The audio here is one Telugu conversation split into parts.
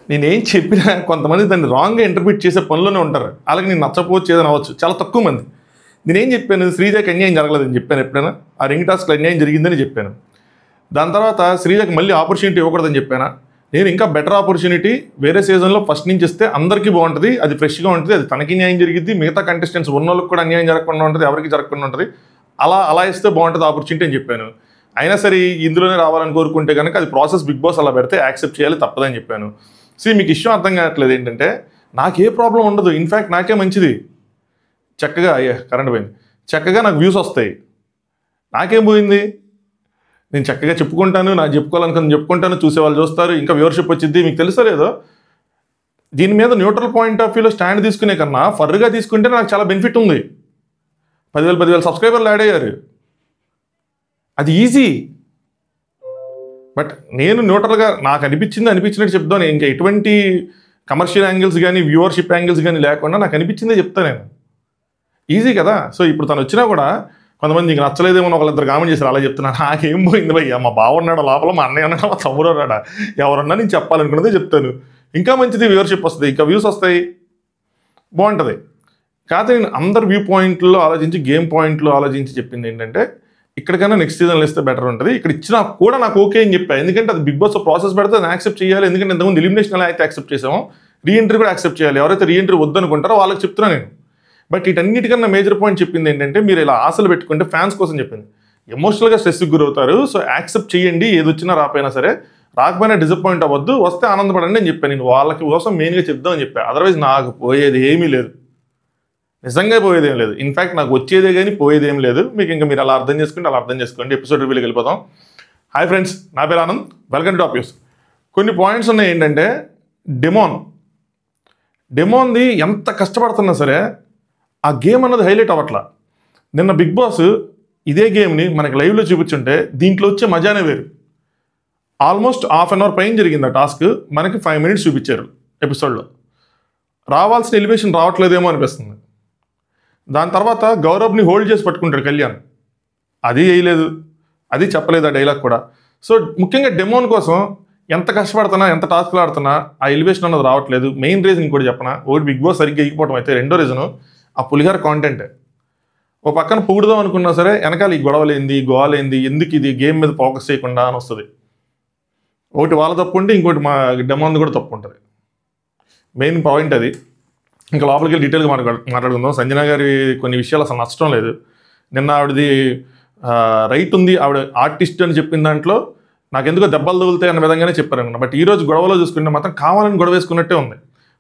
నేనేం చెప్పినా కొంతమంది దాన్ని రాంగ్గా ఇంటర్ప్రిట్ చేసే పనుల్లోనే ఉంటారు. అలాగే నేను నచ్చకపోవచ్చు ఏదైనా అవ్వచ్చు, చాలా తక్కువ మంది. నేనేం చెప్పాను, శ్రీజకి అన్యాయం జరగలేదని చెప్పాను ఎప్పుడైనా? ఆ రింగ్ టాస్క్లో అన్యాయం జరిగిందని చెప్పాను. దాని తర్వాత శ్రీజకి మళ్ళీ ఆపర్చునిటీ ఇవ్వకూడదని చెప్పానా? నేను ఇంకా బెటర్ ఆపర్చునిటీ వేరే సీజన్లో ఫస్ట్ నుంచి ఇస్తే అందరికీ బాగుంటుంది, అది ఫ్రెష్గా ఉంటుంది, అది తనకి న్యాయం జరిగింది, మిగతా కంటెస్టెంట్స్ ఉన్న వాళ్ళకి కూడా అన్యాయం జరగకుండా ఉంటుంది, ఎవరికి జరగకుండా ఉంటుంది, అలా ఇస్తే బాగుంటుంది ఆపర్చునిటీ అని చెప్పాను. అయినా సరే ఇందులోనే రావాలని కోరుకుంటే కనుక అది ప్రాసెస్ బిగ్ బాస్ అలా పెడితే యాక్సెప్ట్ చేయాలి, తప్పదని చెప్పాను. మీకు ఇష్టం అర్థం కావట్లేదు ఏంటంటే, నాకే ప్రాబ్లం ఉండదు, ఇన్ఫ్యాక్ట్ నాకే మంచిది. చక్కగా కరెంట్ పోయింది, చక్కగా నాకు వ్యూస్ వస్తాయి. నాకేం పోయింది? నేను చక్కగా చెప్పుకుంటాను, నాకు చెప్పుకోవాలనుకుని చెప్పుకుంటాను, చూసేవాళ్ళు చూస్తారు, ఇంకా వ్యూవర్షిప్ వచ్చింది. మీకు తెలుసో లేదో, దీని మీద న్యూట్రల్ పాయింట్ ఆఫ్ వ్యూలో స్టాండ్ తీసుకునే కన్నా ఫర్గా తీసుకుంటే నాకు చాలా బెనిఫిట్ ఉంది. 10,000 సబ్స్క్రైబర్లు యాడ్ అయ్యారు, అది ఈజీ. బట్ నేను న్యూట్రల్గా నాకు అనిపించినట్టు చెప్తాను. ఇంకా ఎటువంటి కమర్షియల్ యాంగిల్స్ కానీ వ్యూవర్షిప్ యాంగిల్స్ కానీ లేకుండా నాకు అనిపించిందే చెప్తాను నేను. ఈజీ కదా. సో ఇప్పుడు తను వచ్చినా కూడా కొంతమంది నీకు నచ్చలేదేమో ఒకళ్ళిద్దరు కామెంట్ చేశారు, అలా చెప్తున్నా. నాకేం పోయింది భయ్య, మా బావ ఉన్నాడు లోపల, మా అన్నయ్య ఉన్నాడు, మా తమ్ముడు ఉన్నాడా, ఎవరన్నా నేను చెప్పాలనుకున్నదే చెప్తాను. ఇంకా మంచిది, వ్యూవర్షిప్ వస్తుంది, ఇంకా వ్యూస్ వస్తాయి, బాగుంటుంది. కాకపోతే నేను అందరు వ్యూ పాయింట్లో ఆలోచించి, గేమ్ పాయింట్లో ఆలోచించి చెప్పింది ఏంటంటే, ఇక్కడికైనా నెక్స్ట్ సీజన్లో ఇస్తే బెటర్ ఉంటుంది. ఇక్కడ ఇచ్చినా కూడా నాకు ఓకే అని చెప్పాను. ఎందుకంటే అది బిగ్ బాస్ ప్రాసెస్ పెడితే దాన్ని యాక్సెప్ట్ చేయాలి. ఎందుకంటే ఇంతకుముందు ఎలిమినేషన్ ఎలా అయితే యాక్సెప్ట్ చేసామో, రీఎంట్రీ కూడా యాక్సెప్ట్ చేయాలి. ఎవరైతే రీఎంట్రీ వద్దనుకుంటారో వాళ్ళకి చెప్తున్నా నేను. బట్ వీటన్నిటికన్నా మేజర్ పాయింట్ చెప్పింది ఏంటంటే, మీరు ఇలా ఆశలు పెట్టుకుంటే ఫ్యాన్స్ కోసం చెప్పింది. ఎమోషనల్గా స్ట్రెస్కి గురవుతారు. సో యాక్సెప్ట్ చేయండి, ఏది వచ్చినా రాకపోయినా సరే, రాకపోయినా డిసప్పాయింట్ అవ్వద్దు, వస్తే ఆనందపడండి అని చెప్పాను. నేను వాళ్ళకి కోసం మెయిన్గా చెప్దామని చెప్పాను. అదర్వైజ్ నాకు పోయేది ఏమీ లేదు, నిజంగా పోయేదేం లేదు. ఇన్ఫ్యాక్ట్ నాకు వచ్చేదే కానీ పోయేదేం లేదు. మీకు ఇంకా మీరు అలా అర్థం చేసుకుంటే అలా అర్థం చేసుకోండి. ఎపిసోడ్ రివ్యూలోకి వెళ్ళిపోతాం. హాయ్ ఫ్రెండ్స్, నా పేరు Anand, welcome to top news. కొన్ని పాయింట్స్ ఉన్నాయి ఏంటంటే, డెమోన్ది ఎంత కష్టపడుతున్నా సరే ఆ గేమ్ అన్నది హైలైట్ అవ్వట్లా. నిన్న బిగ్ బాస్ ఇదే గేమ్ని మనకి లైవ్లో చూపించుంటే దీంట్లో వచ్చే మజానే వేరు. ఆల్మోస్ట్ హాఫ్ అన్ అవర్ పైన జరిగింది ఆ టాస్క్, మనకి 5 minutes చూపించారు ఎపిసోడ్లో. రావాల్సిన ఎలివేషన్ రావట్లేదేమో అనిపిస్తుంది. దాని తర్వాత గౌరవ్ని హోల్డ్ చేసి పట్టుకుంటాడు కళ్యాణ్, అది వేయలేదు, అది చెప్పలేదు ఆ డైలాగ్ కూడా. సో ముఖ్యంగా డెమోన్ కోసం ఎంత కష్టపడుతున్నా, ఎంత టాస్క్లు ఆడుతున్నా ఆ ఎలివేషన్ అన్నది రావట్లేదు. మెయిన్ రీజన్ కూడా చెప్పనా, ఒకటి బిగ్ బాస్ సరిగ్గా ఎగిపోవడం అయితే, రెండో రీజను ఆ పులిహార కాంటెంట్. ఓ పక్కన పొగుడుదాం అనుకున్నా సరే వెనకాల ఈ గొడవలేంది, గోవాలేంది, ఎందుకు ఇది గేమ్ మీద ఫోకస్ చేయకుండా అని వస్తుంది. ఒకటి వాళ్ళ తప్పు ఉంటే ఇంకోటి మా డెమోన్ కూడా తప్పు ఉంటుంది. మెయిన్ పాయింట్ అది. ఇంకా లోపలికి వెళ్ళి డీటెయిల్గా మాట్లాడుకుందాం. సంజన గారి కొన్ని విషయాలు అసలు నచ్చడం లేదు. నిన్న ఆవిడది రైట్ ఉంది, ఆవిడ ఆర్టిస్ట్ అని చెప్పిన దాంట్లో నాకెందుకో దెబ్బలు తగులుతాయి అన్న విధంగానే చెప్పారు అనుకున్నా. బట్ ఈరోజు గొడవలో చూసుకుంటే మాత్రం కావాలని గొడవ వేసుకున్నట్టే ఉంది.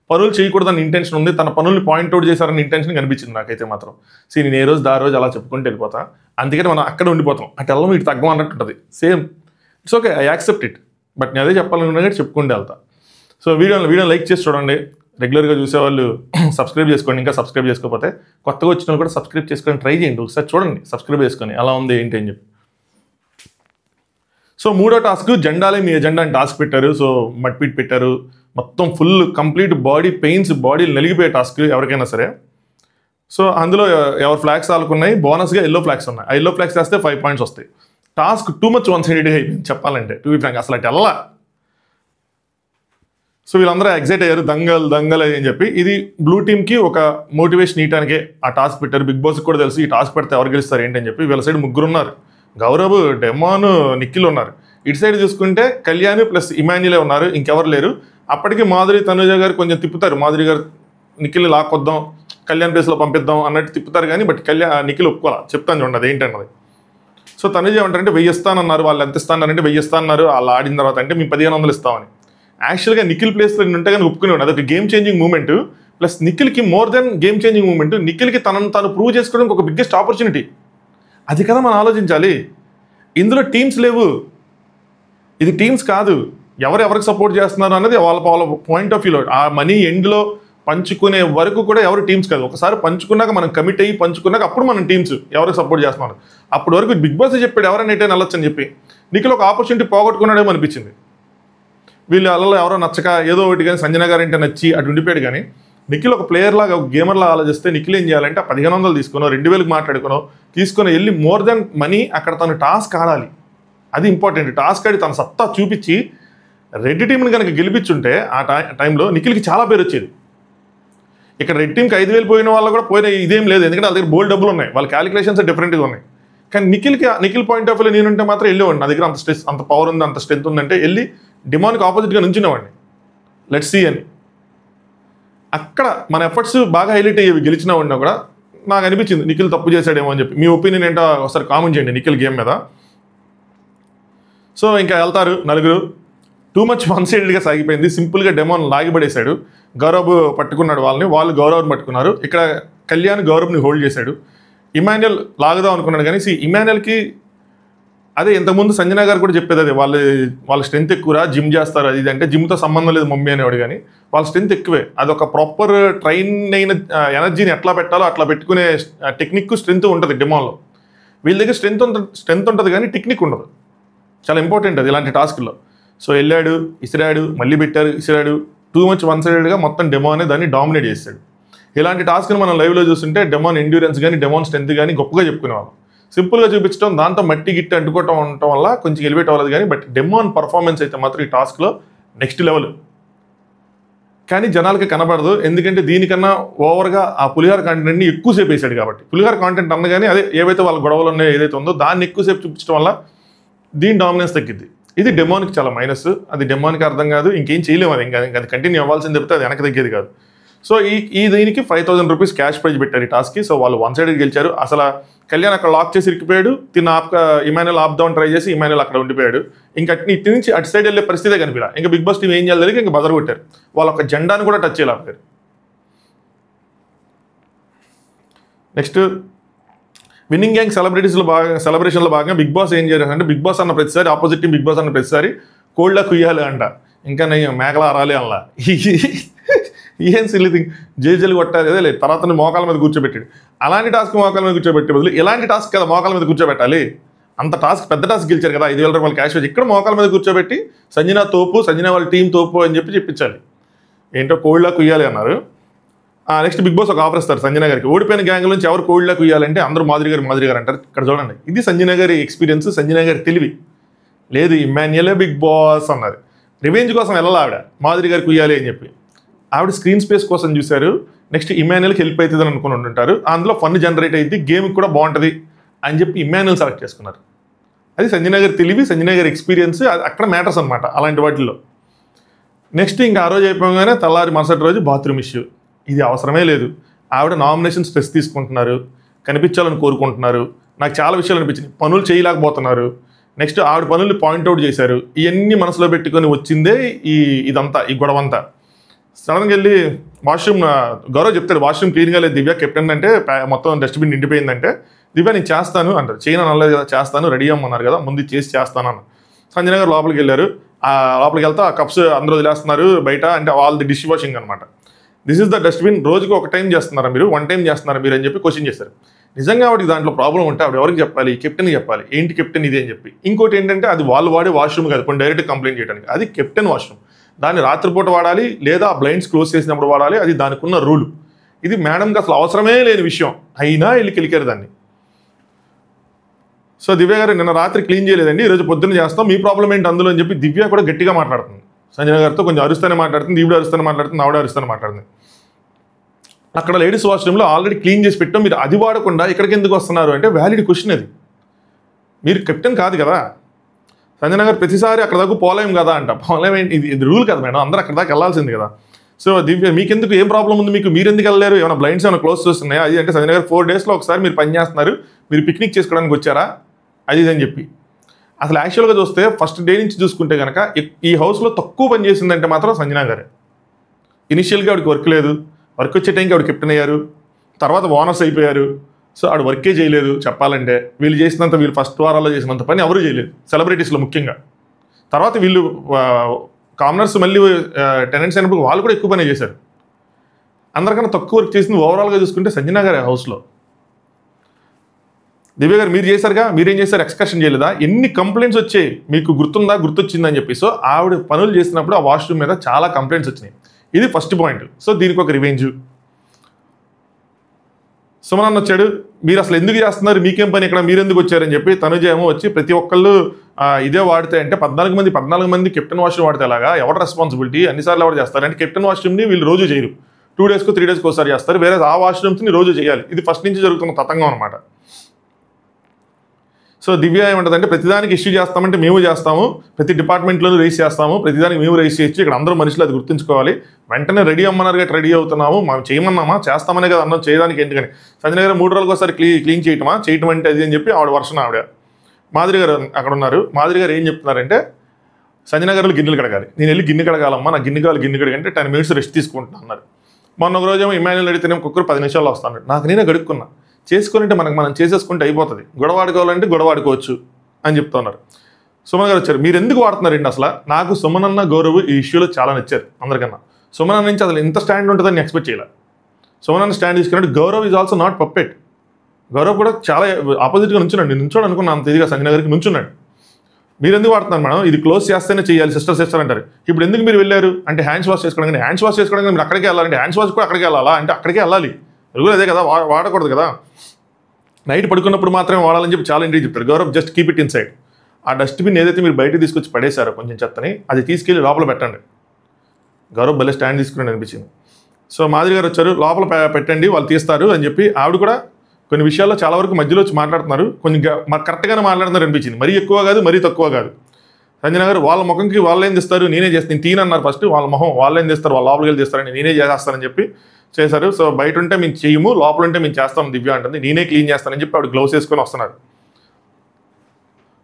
పనులు చేయకూడదని ఇంటెన్షన్ ఉంది, తన పనుల్ని పాయింట్అవుట్ చేశారని ఇంటెన్షన్ కనిపించింది నాకైతే మాత్రం. నేను ఏ రోజు ఆ రోజు అలా చెప్పుకుంటూ వెళ్ళిపోతా, అందుకని మనం అక్కడ ఉండిపోతాం. అటు వెళ్ళం ఇటు తగ్గం అన్నట్టు ఉంటుంది. Same, it's okay, I accept it. But నేను అదే చెప్పాలనుకున్నా చెప్పుకుంటూ వెళ్తా. సో వీడియో లైక్ చేసి చూడండి, రెగ్యులర్గా చూసేవాళ్ళు సబ్స్క్రైబ్ చేసుకోండి. ఇంకా సబ్స్క్రైబ్ చేసుకోకపోతే కొత్తగా వచ్చిన వాళ్ళు కూడా సబ్స్క్రైబ్ చేసుకొని ట్రై చేయండి, ఒకసారి చూడండి, సబ్స్క్రైబ్ చేసుకొని ఎలా ఉంది ఏంటి అని చెప్పి. సో మూడో టాస్క్ జెండాలే మీ ఎజెండా అని టాస్క్ పెట్టారు. సో మడ్పీట్ పెట్టారు, మొత్తం full complete body pains, body నలిగిపోయే టాస్క్ ఎవరికైనా సరే. సో అందులో ఎవరు ఫ్లాగ్స్ ఆలుకున్నాయి, బోనస్గా ఎల్లో ఫ్లాగ్స్ ఉన్నాయి. ఆ ఎల్లో ఫ్లాగ్స్ వేస్తే 5 points వస్తాయి. టాస్క్ టూ మచ్ వన్ సైడెడ్గా అయిపోయింది చెప్పాలంటే, టు బి ఫ్రాంక్. అసలు అటు వెళ్ళా. సో వీళ్ళందరూ ఎగ్జైట్ అయ్యారు, దంగల్ అని చెప్పి. ఇది బ్లూ టీమ్కి ఒక మోటివేషన్ ఇవ్వడానికే ఆ టాస్క్ పెట్టారు. బిగ్ బాస్కి కూడా తెలుసు ఈ టాస్క్ పెడితే ఎవరు గెలుస్తారు ఏంటని చెప్పి. వీళ్ళ సైడ్ 3 ఉన్నారు, గౌరవ్, డెమోన్, నిఖిల్ ఉన్నారు. ఇటు సైడ్ చూసుకుంటే కళ్యాణ్ ప్లస్ ఇమాన్యులే ఉన్నారు, ఇంకెవరు లేరు. అప్పటికి మాధురి, తనుజ గారు కొంచెం తిప్పుతారు. మాధురి గారు నిఖిల్ని లాక్కొద్దాం, కళ్యాణ్ ప్లేస్లో పంపిద్దాం అన్నట్టు తిప్పుతారు కానీ, బట్ నిఖిల్ ఒప్పుకోవాలి. చెప్తాను చూడండి అది ఏంటన్నది. సో తనుజ ఏమంటారంటే 1000 ఇస్తానన్నారు, వాళ్ళు ఎంత ఇస్తానంటే 1000 ఇస్తానన్నారు. వాళ్ళు ఆడిన తర్వాత అంటే మేము 1500 ఇస్తామని. యాక్చువల్గా నిఖిల్ ప్లేస్లో ఉంటే కానీ ఒప్పుకునేవాడు. అదొక గేమ్ చేంజింగ్ మూమెంట్. ప్లస్ నిఖిల్కి more than game changing moment, నిఖిల్కి తను ప్రూవ్ చేసుకోవడానికి ఒక బిగ్గెస్ట్ ఆపర్చునిటీ. అది కదా మనం ఆలోచించాలి. ఇందులో టీమ్స్ లేవు, ఇది టీమ్స్ కాదు. ఎవరికి సపోర్ట్ చేస్తున్నారు అన్నది వాళ్ళ పాయింట్ ఆఫ్ వ్యూలో. ఆ మనీ ఎండ్లో పంచుకునే వరకు కూడా ఎవరు టీమ్స్ కాదు. ఒకసారి పంచుకున్నాక మనం కమిట్ అయ్యి పంచుకున్నాక అప్పుడు మనం టీమ్స్ ఎవరికి సపోర్ట్ చేస్తున్నాం. అప్పటి వరకు బిగ్ బాస్ చెప్పాడు ఎవరైనా ఎటైనా వెళ్ళొచ్చు అని చెప్పి. నిఖిల్ ఒక ఆపర్చునిటీ పోగొట్టుకున్నాడేమో అనిపించింది. వీళ్ళు అలా ఎవరో నచ్చక ఏదో ఒకటి కానీ సంజన గారు అంటే నచ్చి అటు ఉండిపోయాడు. కానీ నిఖిల్ ఒక ప్లేయర్ లాగా, ఒక గేమర్ లాగా ఆలోచిస్తే నిఖిల్ ఏం చేయాలంటే 1500 తీసుకునో 2000 మాట్లాడుకునో తీసుకొని వెళ్ళి మోర్ దెన్ మనీ అక్కడ తను టాస్క్ ఆడాలి. అది ఇంపార్టెంట్. టాస్క్ ఆడి తన సత్తా చూపించి రెడ్ టీంని కనుక గెలిపించుంటే ఆ టైంలో నిఖిల్కి చాలా పేరు వచ్చేది. ఇక్కడ రెడ్ టీంకి 5,000 పోయిన వాళ్ళు కూడా పోయిన ఇదేం లేదు, ఎందుకంటే వాళ్ళ దగ్గర బోల్డ్ డబ్బులు ఉన్నాయి, వాళ్ళ క్యాలిక్యులేషన్స్ డిఫరెంట్గా ఉన్నాయి. కానీ నిఖిల్ పాయింట్ ఆఫ్ వ్యూలో నేనుంటే మాత్రం వెళ్ళేవాడిని, నా దగ్గర అంత స్ట్రెస్ అంత పవర్ ఉంది అంత స్ట్రెంత్ ఉందంటే వెళ్ళి డిమాన్కి ఆపోజిట్గా నుంచునేవాడిని, లెట్స్ సీ అని. అక్కడ మన ఎఫర్ట్స్ బాగా హైలైట్ అయ్యేవి, గెలిచినా ఉన్నా కూడా నాకు అనిపించింది నిఖిల్ తప్పు చేశాడేమో అని చెప్పి. మీ ఒపీనియన్ ఏంటో ఒకసారి కామెంట్ చేయండి నిఖిల్ గేమ్ మీద. సో ఇంకా వెళ్తారు నలుగురు, టూ మచ్ వన్ సైడెడ్గా సాగిపోయింది. సింపుల్గా డెమోన్ లాగిపడేశాడు, గౌరవ్ పట్టుకున్నాడు వాళ్ళని, వాళ్ళు గౌరవ్ని పట్టుకున్నారు. ఇక్కడ కళ్యాణ్ గౌరవ్ని హోల్డ్ చేశాడు. ఇమాన్యుయల్ లాగుదాం అనుకున్నాడు కానీ ఇమాన్యుయల్కి అదే ఇంతకుముందు సంజన గారు కూడా చెప్పేది అదే, వాళ్ళ స్ట్రెంత్ ఎక్కువరా, జిమ్ చేస్తారు అది ఇది అంటే, జిమ్తో సంబంధం లేదు మమ్మీ అనేవాడు, కానీ వాళ్ళ స్ట్రెంత్ ఎక్కువే. అదొక ప్రాపర్ ట్రైన్ అయిన ఎనర్జీని ఎట్లా పెట్టాలో అట్లా పెట్టుకునే టెక్నిక్ స్ట్రెంత్ ఉంటుంది డెమోన్లో. వీళ్ళ దగ్గర స్ట్రెంత్ ఉంటుంది కానీ టెక్నిక్ ఉండదు, చాలా ఇంపార్టెంట్ అది ఇలాంటి టాస్క్లో. సో వెళ్ళాడు, ఇసిరాడు, మళ్ళీ పెట్టారు, ఇసిరాడు, టూ మచ్ వన్ సైడెడ్గా మొత్తం డెమో అనే దాన్ని డామినేట్ చేశాడు. ఇలాంటి టాస్క్ని మనం లైవ్లో చూస్తుంటే డెమోన్ ఎండ్యూరెన్స్ కానీ డెమోన్ స్ట్రెంత్ కానీ గొప్పగా చెప్పుకునేవాళ్ళం. సింపుల్గా చూపించడం, దాంతో మట్టి గిట్టి అంటుకోవటం ఉండటం వల్ల కొంచెం ఎలివేట్ అవ్వలేదు, కానీ బట్ డెమోన్ పర్ఫార్మెన్స్ అయితే మాత్రం ఈ టాస్క్లో నెక్స్ట్ లెవెల్. కానీ జనాలకి కనబడదు, ఎందుకంటే దీనికన్నా ఓవర్గా ఆ పులిహార కాంటెంట్ని ఎక్కువసేపు వేసాడు కాబట్టి. పులిహార కాంటెంట్ అన్నగానే అదే ఏవైతే వాళ్ళ గొడవలు ఉన్నాయో ఏదైతే ఉందో దాన్ని ఎక్కువసేపు చూపించడం వల్ల దీని డామినెన్స్ తగ్గిద్ది. ఇది డెమోన్కి చాలా మైనస్, అది డెమోన్కి అర్థం కాదు, ఇంకేం చేయలేము, అది ఇంకా అది కంటిన్యూ అవ్వాల్సింది చెప్తే అది వెనక తగ్గేది కాదు. సో ఈ దీనికి 5,000 రూపీస్ క్యాష్ ప్రైజ్ పెట్టారు ఈ టాస్క్కి. సో వాళ్ళు వన్ సైడ్ గెలిచారు. అసలు కళ్యాణ్ అక్కడ లాక్ చేసి ఇరికిపోయాడు, ఇమాన్యుయల్ ఆపుదామని ట్రై చేసి ఇమాన్యుయల్ అక్కడ ఉండిపోయాడు. ఇంకా ఇటు నుంచి అటు సైడ్ వెళ్ళే పరిస్థితే కనిపించా. ఇంకా బిగ్ బాస్ టీం ఏం చేయాలి తెలియక ఇంకా బజర్ కొట్టారు, వాళ్ళ ఒక జెండాను కూడా టచ్ చేయలేకపోయారు. నెక్స్ట్ విన్నింగ్ గ్యాంగ్ సెలబ్రేషన్లో భాగంగా బిగ్ బాస్ ఏం చేయాలి అంటే, బిగ్ బాస్ అన్న ప్రతిసారి ఆపోజిట్ టీం బిగ్ బాస్ అన్న ప్రతిసారి కోల్డ్లా కుయ్యాలి అంట, ఇంకా నేను మేకలా అరాలి అలా. ఏం సిల్లీ థింగ్, జేజలు కొట్టాలి అదే లేదు, తర్వాత మోకాల మీద కూర్చోబెట్టాడు. అలాంటి టాస్క్ మోకాల మీద కూర్చోబెట్టే బదులు ఇలాంటి టాస్క్ కదా మోకాల మీద కూర్చోబెట్టాలి. అంత టాస్క్ పెద్ద టాస్క్ గెలిచారు కదా, 5,000 రూపాయలు క్యాష్ వచ్చి ఇక్కడ మోకాల మీద కూర్చోబెట్టి సంజన తోపు, సంజన వాళ్ళ టీం తోపు అని చెప్పి చెప్పించాలి. ఏంటో కోల్డ్లా కుయ్యాలి అన్నారు. నెక్స్ట్ బిగ్ బాస్ ఒక ఆఫర్ ఇస్తారు సంజన గారికి, ఓడిపోయిన గ్యాంగ్ నుంచి ఎవరు కోల్డ్లా కుయ్యాలంటే అందరూ మాదిరి గారు అంటారు. ఇక్కడ చూడండి, ఇది సంజన గారి ఎక్స్పీరియన్స్, సంజన గారి తెలివి. లేదు ఇమాన్యుయలే బిగ్ బాస్ అన్నారు, రివెంజ్ కోసం వెళ్ళాలి ఆవిడ, మాదిరి గారు కుయ్యాలి అని చెప్పి. ఆవిడ స్క్రీన్ స్పేస్ కోసం చూశారు, నెక్స్ట్ ఇమాన్యుయల్కి హెల్ప్ అవుతుంది అని అనుకుని ఉంటారు, అందులో ఫన్ జనరేట్ అయ్యింది, గేమ్కి కూడా బాగుంటుంది అని చెప్పి ఇమాన్యుయల్ సెలెక్ట్ చేసుకున్నారు. అది సంజన గారి తెలివి, సంజన గారి ఎక్స్పీరియన్స్, అక్కడ మ్యాటర్స్ అనమాట అలాంటి వాటిల్లో. నెక్స్ట్ ఇంకా ఆ రోజు అయిపోగానే తెల్లారి మరుసటి రోజు బాత్రూమ్ ఇష్యూ. ఇది అవసరమే లేదు, ఆవిడ నామినేషన్ స్ట్రెస్ తీసుకుంటున్నారు, కనిపించాలని కోరుకుంటున్నారు. నాకు చాలా విషయాలు అనిపించింది, పనులు చేయలేకపోతున్నారు. నెక్స్ట్ ఆవిడ పనుల్ని పాయింట్అవుట్ చేశారు. ఇవన్నీ మనసులో పెట్టుకొని వచ్చిందే ఇదంతా, ఈ గొడవంతా. సడన్గా వెళ్ళి వాష్రూమ్, గౌరవ్ చెప్తాడు వాష్రూమ్ క్లీన్గా లేదు దివ్య, కెప్టెన్ అంటే మొత్తం డస్ట్బిన్ నిండిపోయిందంటే, దివ్య నేను చేస్తాను అంటారు. చేయను అనలేదు కదా, చేస్తాను, రెడీ అమ్మన్నారు కదా, ముందు చేసి చేస్తాను అన్న. సంజన గారు లోపలికి వెళ్ళారు, లోపలికి వెళ్తే ఆ కప్స్ అందరూ వదిలేస్తున్నారు బయట, అంటే వాళ్ళది డిష్ వాషింగ్ అనమాట. దిస్ ఇస్ ద డస్ట్బిన్, రోజుకి ఒక టైం చేస్తున్నారా మీరు, వన్ టైం చేస్తున్నారా మీరు అని చెప్పి క్వశ్చన్ చేశారు. నిజంగా ఆవిడకి దాంట్లో ప్రాబ్లం ఉంటే ఆవిడ ఎవరికి చెప్పాలి, కెప్టెన్కి చెప్పాలి, ఏంటి కెప్టెన్ ఇది అని చెప్పి. ఇంకోటి ఏంటంటే అది వాళ్ళు వాడే వాష్రూమ్ కాదు, కొన్ని డైరెక్ట్ కంప్లైంట్ చేయడానికి, అది కెప్టెన్ వాష్రూమ్, దాన్ని రాత్రిపూట వాడాలి లేదా బ్లైండ్స్ క్లోజ్ చేసినప్పుడు వాడాలి, అది దానికి ఉన్న రూల్. ఇది మేడంకి అసలు అవసరమే లేని విషయం, అయినా వెళ్ళి కెలికారు దాన్ని. సో దివ్య గారు నిన్న రాత్రి క్లీన్ చేయలేదండి, ఈరోజు పొద్దున్న చేస్తాం, మీ ప్రాబ్లం ఏంటి అందులో అని చెప్పి దివ్య కూడా గట్టిగా మాట్లాడుతుంది. సంజన గారితో కొంచెం అరుస్తూనే మాట్లాడుతుంది, దీవుడు అరుస్తూనే మాట్లాడుతుంది, ఆవిడ అరుస్తూనే మాట్లాడుతుంది. అక్కడ లేడీస్ వాష్రూమ్లో ఆల్రెడీ క్లీన్ చేసి పెట్టాం, మీరు అది వాడకుండా ఇక్కడికి ఎందుకు వస్తున్నారు అంటే వ్యాలిడ్ క్వశ్చన్ అది. మీరు కెప్టెన్ కాదు కదా, సంజన గారు ప్రతిసారి అక్కడ దాకా పోలేం కదా అంట. పోలేం ఏంటి, ఇది రూల్ కదా మేడం, అందరూ అక్కడ దాకా వెళ్ళాల్సింది కదా. సో దివ్య మీకెందుకు, ఏం ప్రాబ్లం ఉంది మీకు, మీరు ఎందుకు వెళ్ళలేరు, ఏమైనా బ్లైండ్స్ ఏమైనా క్లోజ్ చేస్తున్నాయా అది అంటే, సంజన గారు 4 డేస్లో ఒకసారి మీరు పని చేస్తున్నారు, మీరు పిక్నిక్ చేసుకోవడానికి వచ్చారా అది అని చెప్పి. అసలు యాక్చువల్గా చూస్తే ఫస్ట్ డే నుంచి చూసుకుంటే కనుక ఈ హౌస్లో తక్కువ పని చేసిందంటే మాత్రం సంజన గారే. ఇనిషియల్గా ఆవిడకి వర్క్ లేదు, వర్క్ వచ్చే టైంకి ఆవిడ కెప్టెన్ అయ్యారు, తర్వాత ఓనర్స్ అయిపోయారు. సో ఆవిడ వర్కే చేయలేదు చెప్పాలంటే, వీళ్ళు చేసినంత, వీళ్ళు ఫస్ట్ వారాల్లో చేసినంత పని ఎవరు చేయలేదు సెలబ్రిటీస్లో ముఖ్యంగా. తర్వాత వీళ్ళు కామనర్స్ మళ్ళీ టెనెంట్స్ అయినప్పుడు వాళ్ళు కూడా ఎక్కువ పని చేశారు. అందరికన్నా తక్కువ వర్క్ చేసింది ఓవరాల్గా చూసుకుంటే సంజన గారే హౌస్లో. దివ్య గారు మీరు చేశారుగా, మీరేం చేశారు, ఎక్స్కర్షన్ చేయలేదా, ఎన్ని కంప్లైంట్స్ వచ్చాయి మీకు గుర్తుందా, గుర్తొచ్చిందని చెప్పి. సో ఆవిడ పనులు చేసినప్పుడు ఆ వాష్రూమ్ మీద చాలా కంప్లైంట్స్ వచ్చినాయి, ఇది ఫస్ట్ పాయింట్. సో దీనికి ఒక రివెంజ్. సుమన్ వచ్చాడు, మీరు అసలు ఎందుకు చేస్తున్నారు, మీకేం పని ఇక్కడ, మీరు ఎందుకు వచ్చారని చెప్పి. తనుజ ఏమో వచ్చి ప్రతి ఒక్కళ్ళు ఇదే వాడితే అంటే 14 మంది కెప్టెన్ వాష్రూమ్ వాడితే ఎలాగా, ఎవరు రెస్పాన్సిబిలిటీ, అన్నిసార్లు ఎవరు చేస్తారు అంటే కెప్టెన్ వాష్రూమ్ని వీళ్ళు రోజు చేయరు, 2 డేస్కో 3 డేస్కి ఒకసారి చేస్తారు, వేరే ఆ వాష్రూమ్స్ని రోజు చేయాలి. ఇది ఫస్ట్ నుంచి జరుగుతున్న తతంగం అనమాట. సో దివ్య ఏమంటుందంటే ప్రతిదానికి ఇష్యూ చేస్తామంటే మేము చేస్తాము, ప్రతి డిపార్ట్మెంట్లోనూ రైస్ చేస్తాము, ప్రతిదానికి మేము రైస్ చేయొచ్చు, ఇక్కడ అందరూ మనుషులు అది గుర్తుంచుకోవాలి, వెంటనే రెడీ అమ్మన్నారు గట్టి రెడీ అవుతున్నాము, మనం చేయమన్నామా చేస్తామనే కదా అన్నం, చేయడానికి ఎందుకని. సంజయ్ గారు 3 రోజులకు ఒకసారి క్లీన్ చేయటం అంటే అది అని చెప్పి ఆవిడ వర్షన్ ఆవిడ. మాధురి గారు అక్కడ ఉన్నారు. మాధురి గారు ఏం చెప్తున్నారంటే సంజయ్ గారు గిన్నెలు కడగాలి, నేను వెళ్ళి గిన్నె కడగాలమ్మా, నాకు గిన్నె కడగంటే 10 minutes రెస్ట్ తీసుకుంటున్నా అన్నారు. మొన్న ఒక రోజేమో ఇమాన్యుల్ అడిగితేనేమో కుక్కర్ 10 నిమిషాల్లో వస్తాను, నాకు నేనే గడుక్కున్నా, చేసుకుంటే మనం చేసేసుకుంటే అయిపోతుంది, గొడవ ఆడుకోవాలంటే గొడవ ఆడుకోవచ్చు అని చెప్తున్నారు. సుమన్ గారు వచ్చారు, మీరు ఎందుకు వాడుతున్నారండి అసలు? నాకు సుమన్ అన్న గౌరవ్ ఈ ఇష్యూలో చాలా నచ్చారు అందరికన్నా. సుమన్ అన్న నుంచి అసలు ఇంత స్టాండ్ ఉంటుందని ఎక్స్పెక్ట్ చేయాలి. సుమన్ అన్న స్టాండ్ తీసుకున్నట్టు Gaurav is also not puppet. Gaurav కూడా చాలా ఆపోజిట్గా నుంచున్నాడు, నేను నుంచోడు అనుకున్నాను అంత ఇదిగా సంజయ్ గారికి నుంచున్నాడు. మీరు ఎందుకు వాడుతున్నారు మేడం, ఇది క్లోజ్ చేస్తేనే చేయాలి, సిస్టర్ అంటారు. ఇప్పుడు ఎందుకు మీరు వెళ్ళారు అంటే హ్యాండ్స్ వాష్ చేసుకోవడానికి, హ్యాండ్స్ వాష్ చేసుకోవడానికి మీరు అక్కడికే వెళ్ళాలంటే హ్యాండ్స్ వాష్ కూడా అక్కడికే వెళ్ళాలా అంటే అక్కడికే వెళ్ళాలి, రెగ్యులర్ అదే కదా, వాడకూడదు కదా, నైట్ పడుకున్నప్పుడు మాత్రమే వాడాలని చెప్పి చాలా ఇంటికి చెప్తారు. Gaurav just keep it inside. ఆ డస్ట్బిన్ ఏదైతే మీరు బయటకు తీసుకొచ్చి పడేశారో కొంచెం చెత్తని, అది తీసుకెళ్ళి లోపల పెట్టండి. గౌరవ్ భలే స్టాండ్ తీసుకుని అనిపించింది. సో మాధురి గారు వచ్చారు, లోపల పెట్టండి వాళ్ళు తీస్తారు అని చెప్పి ఆవిడ కూడా కొన్ని విషయాల్లో చాలా వరకు మధ్యలో వచ్చి మాట్లాడుతున్నారు, కొంచెం కరెక్ట్గానే మాట్లాడుతున్నారు అనిపించింది, మరీ ఎక్కువ కాదు మరీ తక్కువ కాదు. సంజయ్ గారు వాళ్ళ ముఖంకి వాళ్ళు ఏం తెస్తారు, నేనే చేస్తాను, నేను తీనన్నారు ఫస్ట్, వాళ్ళ మొహం వాళ్ళు ఏం తెస్తారు, వాళ్ళ లోపలికి వెళ్ళి తెస్తారని నేనే చేస్తానని చెప్పి చేశారు. సో బయట ఉంటే మేము చేయము, లోపల ఉంటే మేము చేస్తాం దివ్య అంటుంది, నేనే క్లీన్ చేస్తానని చెప్పి ఆవిడ గ్లౌస్ వేసుకొని వస్తున్నారు.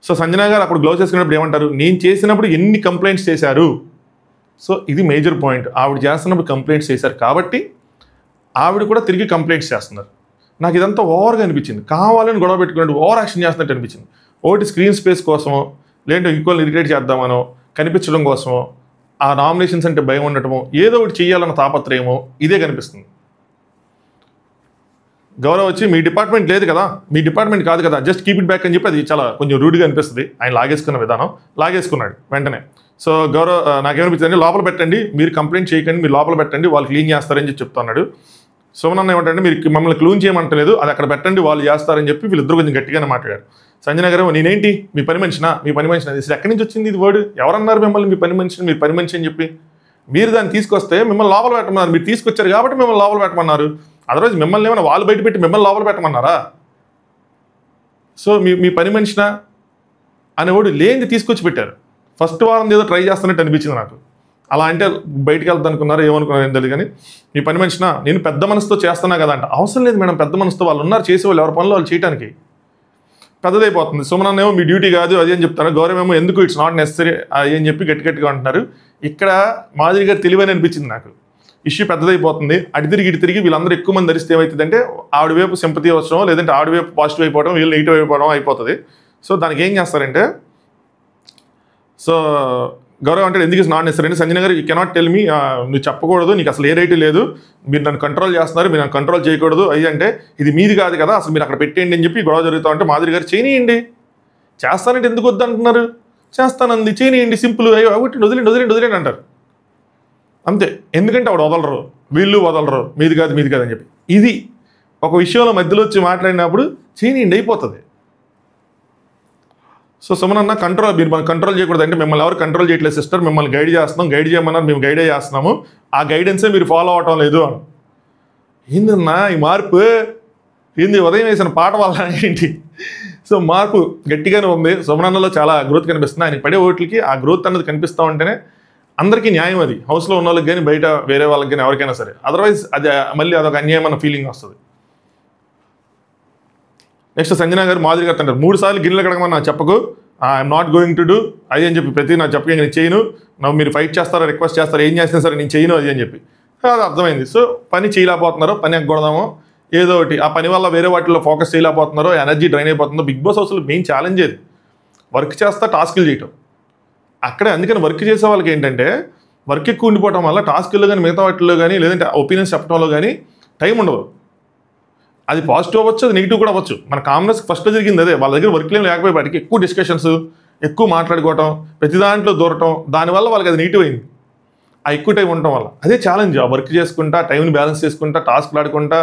సో సంజయ్ గారు అప్పుడు గ్లౌస్ వేసుకున్నప్పుడు ఏమంటారు, నేను చేసినప్పుడు ఎన్ని కంప్లైంట్స్ చేశారు. సో ఇది మేజర్ పాయింట్, ఆవిడ చేస్తున్నప్పుడు కంప్లైంట్స్ చేశారు కాబట్టి ఆవిడ కూడా తిరిగి కంప్లైంట్స్ చేస్తున్నారు. నాకు ఇదంతా ఓవర్గా అనిపించింది, కావాలని గొడవ పెట్టుకున్నట్టు ఓవర్ యాక్షన్ చేస్తున్నట్టు అనిపించింది. ఒకటి స్క్రీన్ స్పేస్ కోసమో లేదంటే ఈక్వల్ ఇరిటేట్ చేద్దామనో కనిపించడం కోసమో, ఆ నామినేషన్స్ అంటే భయం ఉండటమో, ఏదో ఒకటి చేయాలన్న తాపత్రయమో ఇదే కనిపిస్తుంది. గౌరవ్ వచ్చి మీ డిపార్ట్మెంట్ లేదు కదా, మీ డిపార్ట్మెంట్ కాదు కదా, జస్ట్ కీప్ ఇట్ బ్యాక్ అని చెప్పి అది చాలా కొంచెం రూడ్గా అనిపిస్తుంది. ఆయన లాగేసుకున్న విధానం లాగేసుకున్నాడు వెంటనే. సో గౌరవ్ నాకేమనిపించింది, లోపల పెట్టండి, మీరు కంప్లైంట్ చేయకండి, మీరు లోపల పెట్టండి, వాళ్ళు క్లీన్ చేస్తారని చెప్పి చెప్తున్నాడు. సుమన్ అన్న ఏమంటే మీరు మమ్మల్ని క్లీన్ చేయమంటలేదు, అది అక్కడ పెట్టండి వాళ్ళు చేస్తారని చెప్పి వీళ్ళిద్దరు కొంచెం గట్టిగానే మాట్లాడారు. సంజయ్ గారు నేనేంటి మీ పని మనిషినా ఇది ఎక్కడి నుంచి వచ్చింది ఇది వర్డ్, ఎవరన్నారు మిమ్మల్ని మీ పని మనిషి అని చెప్పి, మీరు దాన్ని తీసుకొస్తే మిమ్మల్ని లోపల పెట్టమన్నారు, మీరు తీసుకొచ్చారు కాబట్టి మిమ్మల్ని లోపల పెట్టమన్నారు, అదర్వైజ్ మిమ్మల్ని ఏమైనా వాళ్ళు బయట పెట్టి మిమ్మల్ని లోపల పెట్టమన్నారా? సో మీ పని మనిషినా అనేవాడు లేనిది తీసుకొచ్చి పెట్టారు. ఫస్ట్ వారం ఏదో ట్రై చేస్తున్నట్టు అనిపించింది నాకు. అలా అంటే బయటికి వెళ్తాను అనుకున్నారు, ఏమనుకున్నారు ఏం తెలియదు, కానీ మీ పని మనిషినా నేను పెద్ద మనసుతో చేస్తున్నా కదా అంటే, అవసరం లేదు మేడం పెద్ద మనసుతో, వాళ్ళు ఉన్నారు చేసేవాళ్ళు, ఎవరి పనులు వాళ్ళు చేయడానికి, పెద్దదైపోతుంది. సుమన్ ఏమో మీ డ్యూటీ కాదు అది అని చెప్తాను, గౌరవ్ ఏమో ఎందుకు ఇట్స్ నాట్ నెసరీ అది అని చెప్పి గట్టిగా అంటున్నారు. ఇక్కడ మాధురి గారు తెలివని అనిపించింది నాకు, ఇష్యూ పెద్దదైపోతుంది, అటు తిరిగి వీళ్ళందరూ ఎక్కువ మంది ధరిస్తే ఏమవుతుందంటే ఆవిడ వైపు సింపతి అవసరం, లేదంటే ఆవిడ వైపు పాజిటివ్ అయిపోవడం, వీళ్ళు నెగిటివ్ అయిపోవడం అయిపోతుంది. సో దానికి ఏం చేస్తారంటే, సో గౌరవ్ అంటే ఎందుకు ఇస్ నాట్ నెసరీ అంటే, సంజయ్ గారు యూ కెనాట్ టెల్ మీ, నువ్వు చెప్పకూడదు, నీకు అసలు ఏ రైట్ లేదు, మీరు నన్ను కంట్రోల్ చేస్తున్నారు, మీరు నన్ను కంట్రోల్ చేయకూడదు అది అంటే, ఇది మీది కాదు కదా అసలు మీరు అక్కడ పెట్టేయండి అని చెప్పి గొడవ జరుగుతూ ఉంటే మాధురి గారు చేయనియండి, చేస్తానంటే ఎందుకు వద్దు అంటున్నారు, చేస్తానంది చేయనియండి సింపుల్, అయ్యో ఒకటి వదిలేండి అంటారు అంతే. ఎందుకంటే ఆవిడ వదలరు, వీళ్ళు వదలరు, మీది కాదు అని చెప్పి. ఇది ఒక విషయంలో మధ్యలో వచ్చి మాట్లాడినప్పుడు చేయనియండి అయిపోతుంది. సో సుమన్ అన్న మీరు మనం కంట్రోల్ చేయకూడదు అంటే, మిమ్మల్ని ఎవరు కంట్రోల్ చేయట్లేదు సిస్టర్, మిమ్మల్ని గైడ్ చేస్తున్నాం, గైడ్ చేయమన్నారు, మేము గైడే చేస్తున్నాము, ఆ గైడెన్సే మీరు ఫాలో అవటం లేదు అని. ఏందన్నా ఈ మార్పు ఏంది, ఉదయం వేసిన పాట వల్ల ఏంటి? సో మార్పు గట్టిగానే ఉంది, సుమన్ అన్నలో చాలా గ్రోత్ కనిపిస్తుంది, ఆయన పడే ఓట్లకి ఆ గ్రోత్ అన్నది కనిపిస్తూ ఉంటేనే అందరికీ న్యాయం. అది హౌస్లో ఉన్న వాళ్ళకి కానీ బయట వేరే వాళ్ళకి కానీ ఎవరికైనా సరే, అదర్వైజ్ అది మళ్ళీ అదొక అన్యాయం అన్న ఫీలింగ్ వస్తుంది. నెక్స్ట్ సంజయ్ గారు మాధురి గారు అంటారు, 3 సార్లు గిన్నెలు కడగమని నాకు చెప్పకు, I'm not going to do అది అని చెప్పి ప్రతి నాకు చెప్పక నేను చేయను, నువ్వు మీరు ఫైట్ చేస్తారో రిక్వెస్ట్ చేస్తారో ఏం చేసినా సరే నేను చేయను అది అని చెప్పి. అది అర్థమైంది. సో పని చేయలేకపోతున్నారో, పని ఎక్కకూడదామో ఏదో ఒకటి, ఆ పని వల్ల వేరే వాటిలో ఫోకస్ చేయలేకపోతున్నారో, ఎనర్జీ డ్రైన్ అయిపోతుందో. బిగ్ బాస్ హౌస్లో మెయిన్ ఛాలెంజ్ ఏది, వర్క్ చేస్తా టాస్కులు చేయటం. అక్కడే అందుకని వర్క్ చేసే వాళ్ళకి ఏంటంటే, వర్క్ ఎక్కువ ఉండిపోవడం వల్ల టాస్కుల్లో కానీ మిగతా వాటిల్లో కానీ లేదంటే ఒపీనియన్స్ చెప్పడంలో కానీ టైం ఉండదు. అది పాజిటివ్ అవ్వచ్చు, అది నెగిటివ్ కూడా అవ్వచ్చు. మన కామనర్స్ ఫస్ట్లో జరిగింది అదే, వాళ్ళ దగ్గర వర్క్ ఏం లేకపోయి వాటికి ఎక్కువ డిస్కషన్స్, ఎక్కువ మాట్లాడుకోవటం, ప్రతి దాంట్లో దూరటం, దానివల్ల వాళ్ళకి అది నెగిటివ్ అయింది. ఆ ఎక్కువ టైం ఉండటం వల్ల అదే ఛాలెంజ్. ఆ వర్క్ చేసుకుంటా, టైంని బ్యాలెన్స్ చేసుకుంటా, టాస్క్లు ఆడుకుంటా,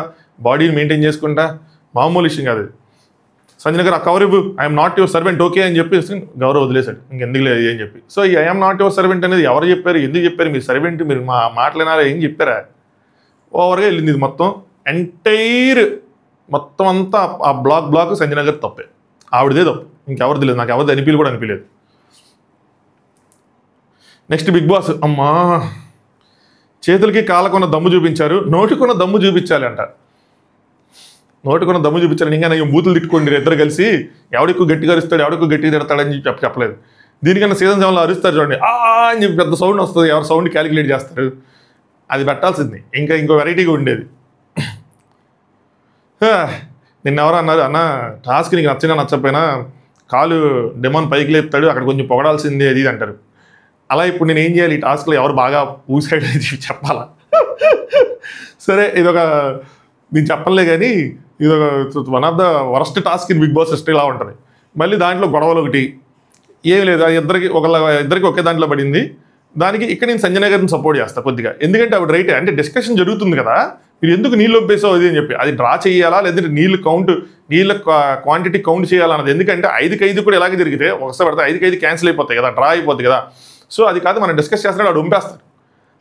బాడీని మెయింటైన్ చేసుకుంటా, మామూలు విషయం కాదు. సంజయ్ గారు ఆ కవర్ ఇవ్వు, I'm not your servant okay అని చెప్పేసి గౌరవ్ వదిలేశాడు, ఇంకెందుకు లేదు అని చెప్పి. సో ఈ ఐఎమ్ నాట్ యువర్ సర్వెంట్ అనేది ఎవరు చెప్పారు, ఎందుకు చెప్పారు, మీరు సర్వెంట్, మీరు మా మాటలేనారా ఏం చెప్పారా, ఓవర్గా వెళ్ళింది ఇది మొత్తం. ఎంటైర్ మొత్తం అంతా ఆ బ్లాక్ సంజయ్ గారు తప్పే, ఆవిడదే తప్పు, ఇంకెవరిది లేదు, నాకు ఎవరిది అనిపించలేదు కూడా అనిపించలేదు. నెక్స్ట్ బిగ్ బాస్, అమ్మా చేతులకి కాళ్ళకున్న దమ్ము చూపించారు, నోటికున్న దమ్ము చూపించాలి అంట. నోటికున్న దమ్ము చూపించాలి, ఇంకా నేను బూతులు తిట్టుకోండి ఇద్దరు కలిసి, ఎవడెక్కువ గట్టిగా అరుస్తాడు, ఎవడెక్కువ గట్టిగా తిడతాడని చెప్పలేదు. దీనికన్నా సీజన్ 7లో అరుస్తారు చూడండి, అని చెప్పి పెద్ద సౌండ్ వస్తుంది, ఎవరు సౌండ్ క్యాలిక్యులేట్ చేస్తారు, అది పెట్టాల్సింది, ఇంకో వెరైటీగా ఉండేది. నిన్న ఎవరు అన్నారు, అన్న టాస్క్ నీకు నచ్చినా నచ్చకపోయినా కాలు డెమోన్ పైకి లేపుతాడు, అక్కడ కొంచెం పొగడాల్సిందే అది అంటారు. అలా ఇప్పుడు నేను ఏం చేయాలి, ఈ టాస్క్లో ఎవరు బాగా ఊసాడు అని చెప్పాలా? సరే ఇదొక నేను చెప్పలే కానీ ఇదొక one of the worst task in Bigg Boss history ఇలా ఉంటుంది. మళ్ళీ దాంట్లో గొడవలు ఒకటి ఏం లేదు, ఇద్దరికి ఒకే దాంట్లో పడింది. దానికి ఇక్కడ నేను సంజయ్ గారిని సపోర్ట్ చేస్తాను కొద్దిగా, ఎందుకంటే ఆవిడ రైటే, అంటే డిస్కషన్ జరుగుతుంది కదా, మీరు ఎందుకు నీళ్ళు ఒప్పేసావు అది అని చెప్పి, అది డ్రా చేయాలా లేదంటే నీళ్ళ క్వాంటిటీ కౌంట్ చేయాలా అన్నది. ఎందుకంటే 5కి 5 కూడా ఎలాగే జరిగితే ఒకసారి పడితే 5కి 5 క్యాన్సిల్ అయిపోతాయి కదా, డ్రా అయిపోతుంది కదా. సో అది కాదు, మనం డిస్కస్ చేస్తున్నాడు, ఆవిడ పంపేస్తారు,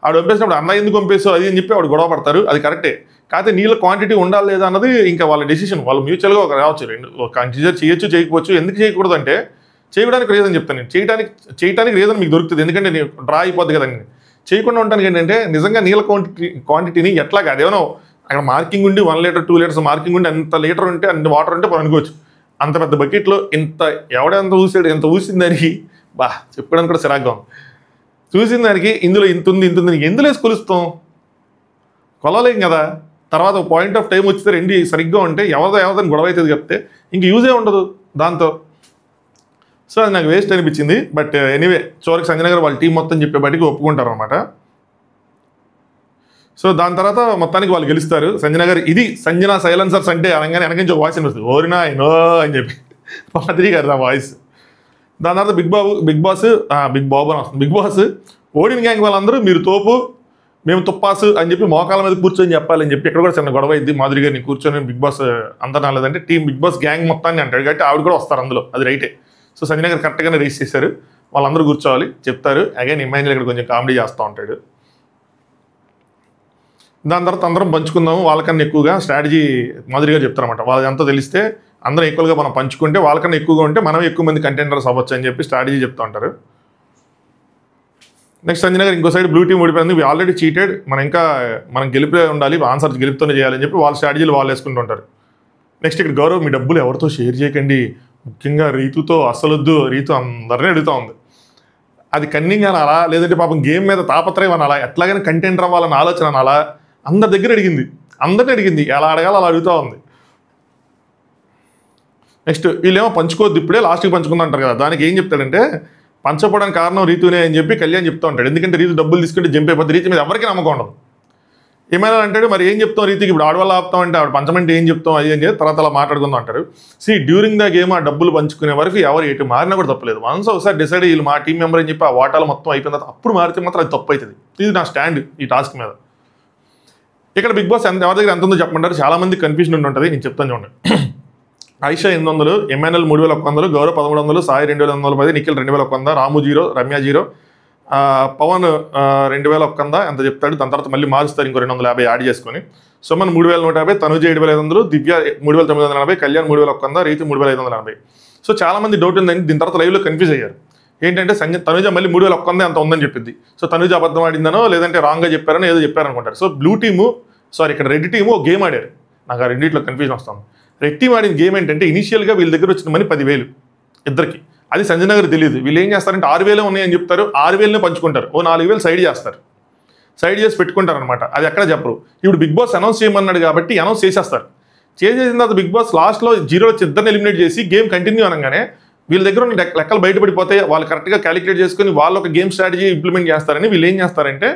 ఆవిడ పంపేసినప్పుడు అన్న ఎందుకు పంపేసావు అది అని చెప్పి ఆవిడ గొడవ పడతారు, అది కరెక్టే. కాకపోతే నీళ్ళ క్వాంటిటీ ఉండాలి లేదా అన్నది ఇంకా వాళ్ళ డెసిషన్, వాళ్ళు మ్యూచువల్గా ఒక రావచ్చు, కన్సిడర్ చేయొచ్చు చేయకపోవచ్చు. ఎందుకు చేయకూడదు అంటే చేయడానికి రీజన్ చెప్తాను నేను, చేయడానికి రీజన్ మీకు దొరుకుతుంది, ఎందుకంటే నేను డ్రా అయిపోద్ది కదండి. చేయకుండా ఉండడానికి ఏంటంటే నిజంగా నీళ్ళ క్వాంటిటీని ఎట్లాగా అదేమో అక్కడ మార్కింగ్ ఉండి 1 లీటర్ 2 లీటర్స్ మార్కింగ్ ఉండి అంత లీటర్ ఉంటే అన్ని వాటర్ ఉంటే మనం అనుకోవచ్చు. అంత పెద్ద బకెట్లో ఎవడెంత ఊసాడు, ఎంత ఊసిన దానికి చెప్పడానికి కూడా సిరాగ్గా ఉంది. చూసిన దానికి ఇందులో ఇంత ఉంది ఎందులో వేసి కొలుస్తాం, కొలలేం కదా. తర్వాత పాయింట్ ఆఫ్ టైం వచ్చితే రెండు సరిగ్గా ఉంటే ఎవరిదని గొడవ అవుతుంది చెప్తే ఇంక యూజే ఉండదు దాంతో. సో అది నాకు వేస్ట్ అనిపించింది. బట్ ఎనీవే చివరికి సంజయ్ గారు వాళ్ళ టీం మొత్తం చెప్పేపాటికి ఒప్పుకుంటారు అనమాట. సో దాని తర్వాత మొత్తానికి వాళ్ళు గెలుస్తారు. సంజయ్ గారు ఇది సంజన సైలెన్సర్స్ అంటే అనగానే వెనకించి ఒక వాయిస్ అనిపిస్తుంది, ఓరినా నో అని చెప్పి మాదిరి గారు ఆ వాయిస్. దాని తర్వాత బిగ్ బాస్ ఓడిన గ్యాంగ్ వాళ్ళందరూ మీరు తోపు మేము తుప్పాసు అని చెప్పి మోకాల మీద కూర్చొని చెప్పాలని చెప్పి ఇక్కడ కూడా చిన్న గొడవ అయింది. మాధురి గారిని కూర్చొని బిగ్ బాస్ అందరూ నాలేదంటే టీం బిగ్ బాస్ గ్యాంగ్ మొత్తాన్ని అంటాడు కాబట్టి ఆవిడ కూడా వస్తారు అందులో, అది రైటే. సో సంజయ్ గారు కరెక్ట్గానే రేస్ చేశారు, వాళ్ళందరూ కూర్చోవాలి చెప్తారు. అగైన్ ఇమాన్యుల్ ఇక్కడ కొంచెం కామెడీ చేస్తూ ఉంటాడు. దాని తర్వాత అందరం పంచుకుందాము, వాళ్ళకన్నా ఎక్కువగా స్ట్రాటజీ మాదిరిగా చెప్తారన్నమాట. వాళ్ళది ఎంతో తెలిస్తే అందరం ఈక్వల్గా మనం పంచుకుంటే వాళ్ళకన్నా ఎక్కువగా ఉంటే మనం ఎక్కువ మంది కంటెండర్స్ అవ్వచ్చు అని చెప్పి స్ట్రాటజీ చెప్తూ ఉంటారు. నెక్స్ట్ సంజయ్ గారు ఇంకో సైడ్ బ్లూ టీం ఓడిపోయింది, వి ఆల్రెడీ చీటెడ్, మనం గెలిపే ఉండాలి, ఆన్సర్ గెలుపుతోనే చేయాలని చెప్పి వాళ్ళ స్ట్రాటజీలు వాళ్ళు వేసుకుంటుంటారు. నెక్స్ట్ ఇక్కడ గౌరవ్ మీ డబ్బులు ఎవరితో షేర్ చేయకండి, ముఖ్యంగా రీతుతో అస్సలొద్దు, రీతు అందరినీ అడుగుతూ ఉంది. అది కన్నింగ్ అనాలా లేదంటే పాపం గేమ్ మీద తాపత్రయం అనాలా, ఎట్లాగైనా కంటెంట్ అవ్వాలని ఆలోచన అనాలా, అందరి దగ్గర అందరినీ అడిగింది, ఎలా అడగాలో అలా అడుగుతూ ఉంది. నెక్స్ట్ వీళ్ళేమో పంచుకోవద్దు ఇప్పుడే లాస్ట్కి పంచుకుందా అంటారు కదా, దానికి ఏం చెప్తాడంటే పంచపోవడానికి కారణం రీతునే అని చెప్పి కళ్యాణ్ చెప్తూ ఉంటాడు. ఎందుకంటే రీతు డబ్బులు తీసుకుంటే జంప్ అయిపోతుంది, రీతు మీద ఎవరికి నమ్మకం ఉండదు. ఏమైనా అంటాడు మరి ఏం చెప్తాం రీతికి, ఇప్పుడు ఆడవాళ్ళు ఆపుతాం అంటే ఆవిడ పంచమంటే ఏం చెప్తాం అది అని చెప్పి తర్వాత అలా మాట్లాడుకుందాం అంటారు. డ్యూరింగ్ ద గేమ్ ఆ డబ్బులు పంచుకునే వరకు ఎవరు ఎటు మారినా కూడా తప్పలేదు. వన్స్ ఒకసారి డిసైడ్ వీళ్ళు మా టీం మెంబర్ అని చెప్పి ఆ వాటాలు మొత్తం అయిపోయిన తర్వాత అప్పుడు మారితే మాత్రం అది తప్పు అవుతుంది. ఇది నా స్టాండ్ ఈ టాస్క్ మీద. ఇక్కడ బిగ్ బాస్ ఎవరి దగ్గర ఎంత ఉందో చెప్పమంటారు, చాలా మంది కన్ఫ్యూజన్ ఉంటుంది, నేను చెప్తాను చూడండి. ఐషా 800, ఎంఎన్ఎల్ 3100, గౌరవ్ 1300, సాయి 2110, నిఖిల్ 2100, రాము 0, రమ్య 0, పవన్ 2100 ఎంత చెప్తాడు. దాని తర్వాత మళ్ళీ మారుస్తారు ఇంకో 250 యాడ్ చేసుకొని. సుమన్ 3150, తనుజ 7500, దివ్య 3940, కళ్యాణ్ 3100, రీతి 3580. సో చాలా మంది డౌట్ ఉందని దీని తర్వాత లైవ్లో కన్ఫ్యూజ్ అయ్యారు. ఏంటంటే తనుజ మళ్ళీ 3100 అంత ఉందని చెప్పింది. సో తనుజ అబద్ధం ఆడిందనో లేదంటే రాంగ్గా చెప్పారనో ఏదో చెప్పారనుకుంటారు. సో ఇక్కడ రెడ్ టీము గేమ్ ఆడారు. నాకు ఆ రెండింటిలో కన్ఫ్యూజన్ వస్తుంది. రెడ్ టీమ్ ఆడిన గేమ్ ఏంటంటే ఇనిషియల్గా వీళ్ళ దగ్గర వచ్చిన మనీ 10,000 ఇద్దరికి. అది సంజయ్ గారు తెలియదు. వీళ్ళు ఏం చేస్తారంటే 6,000 ఉన్నాయని చెప్తారు, 6,000నే పంచుకుంటారు, ఓ 4,000 సైడ్ చేస్తారు, సైడ్ చేసి పెట్టుకుంటారు అనమాట. అది ఎక్కడ చెప్పరు. ఇప్పుడు బిగ్ బాస్ అనౌన్స్ చేయమన్నాడు కాబట్టి అనౌన్స్ చేసేస్తారు. చేసేసిన తర్వాత బిగ్ బాస్ లాస్ట్లో 0 వచ్చి ఇద్దరిని ఎలిమినేట్ చేసి గేమ్ కంటిన్యూ అనగానే వీళ్ళ దగ్గర ఉన్న లెక్కలు బయటపడిపోతాయి. వాళ్ళు కరెక్ట్గా క్యాలిక్యులేట్ చేసుకుని వాళ్ళు ఒక గేమ్ స్ట్రాటజీ ఇంప్లిమెంట్ చేస్తారని వీళ్ళు ఏం చేస్తారంటే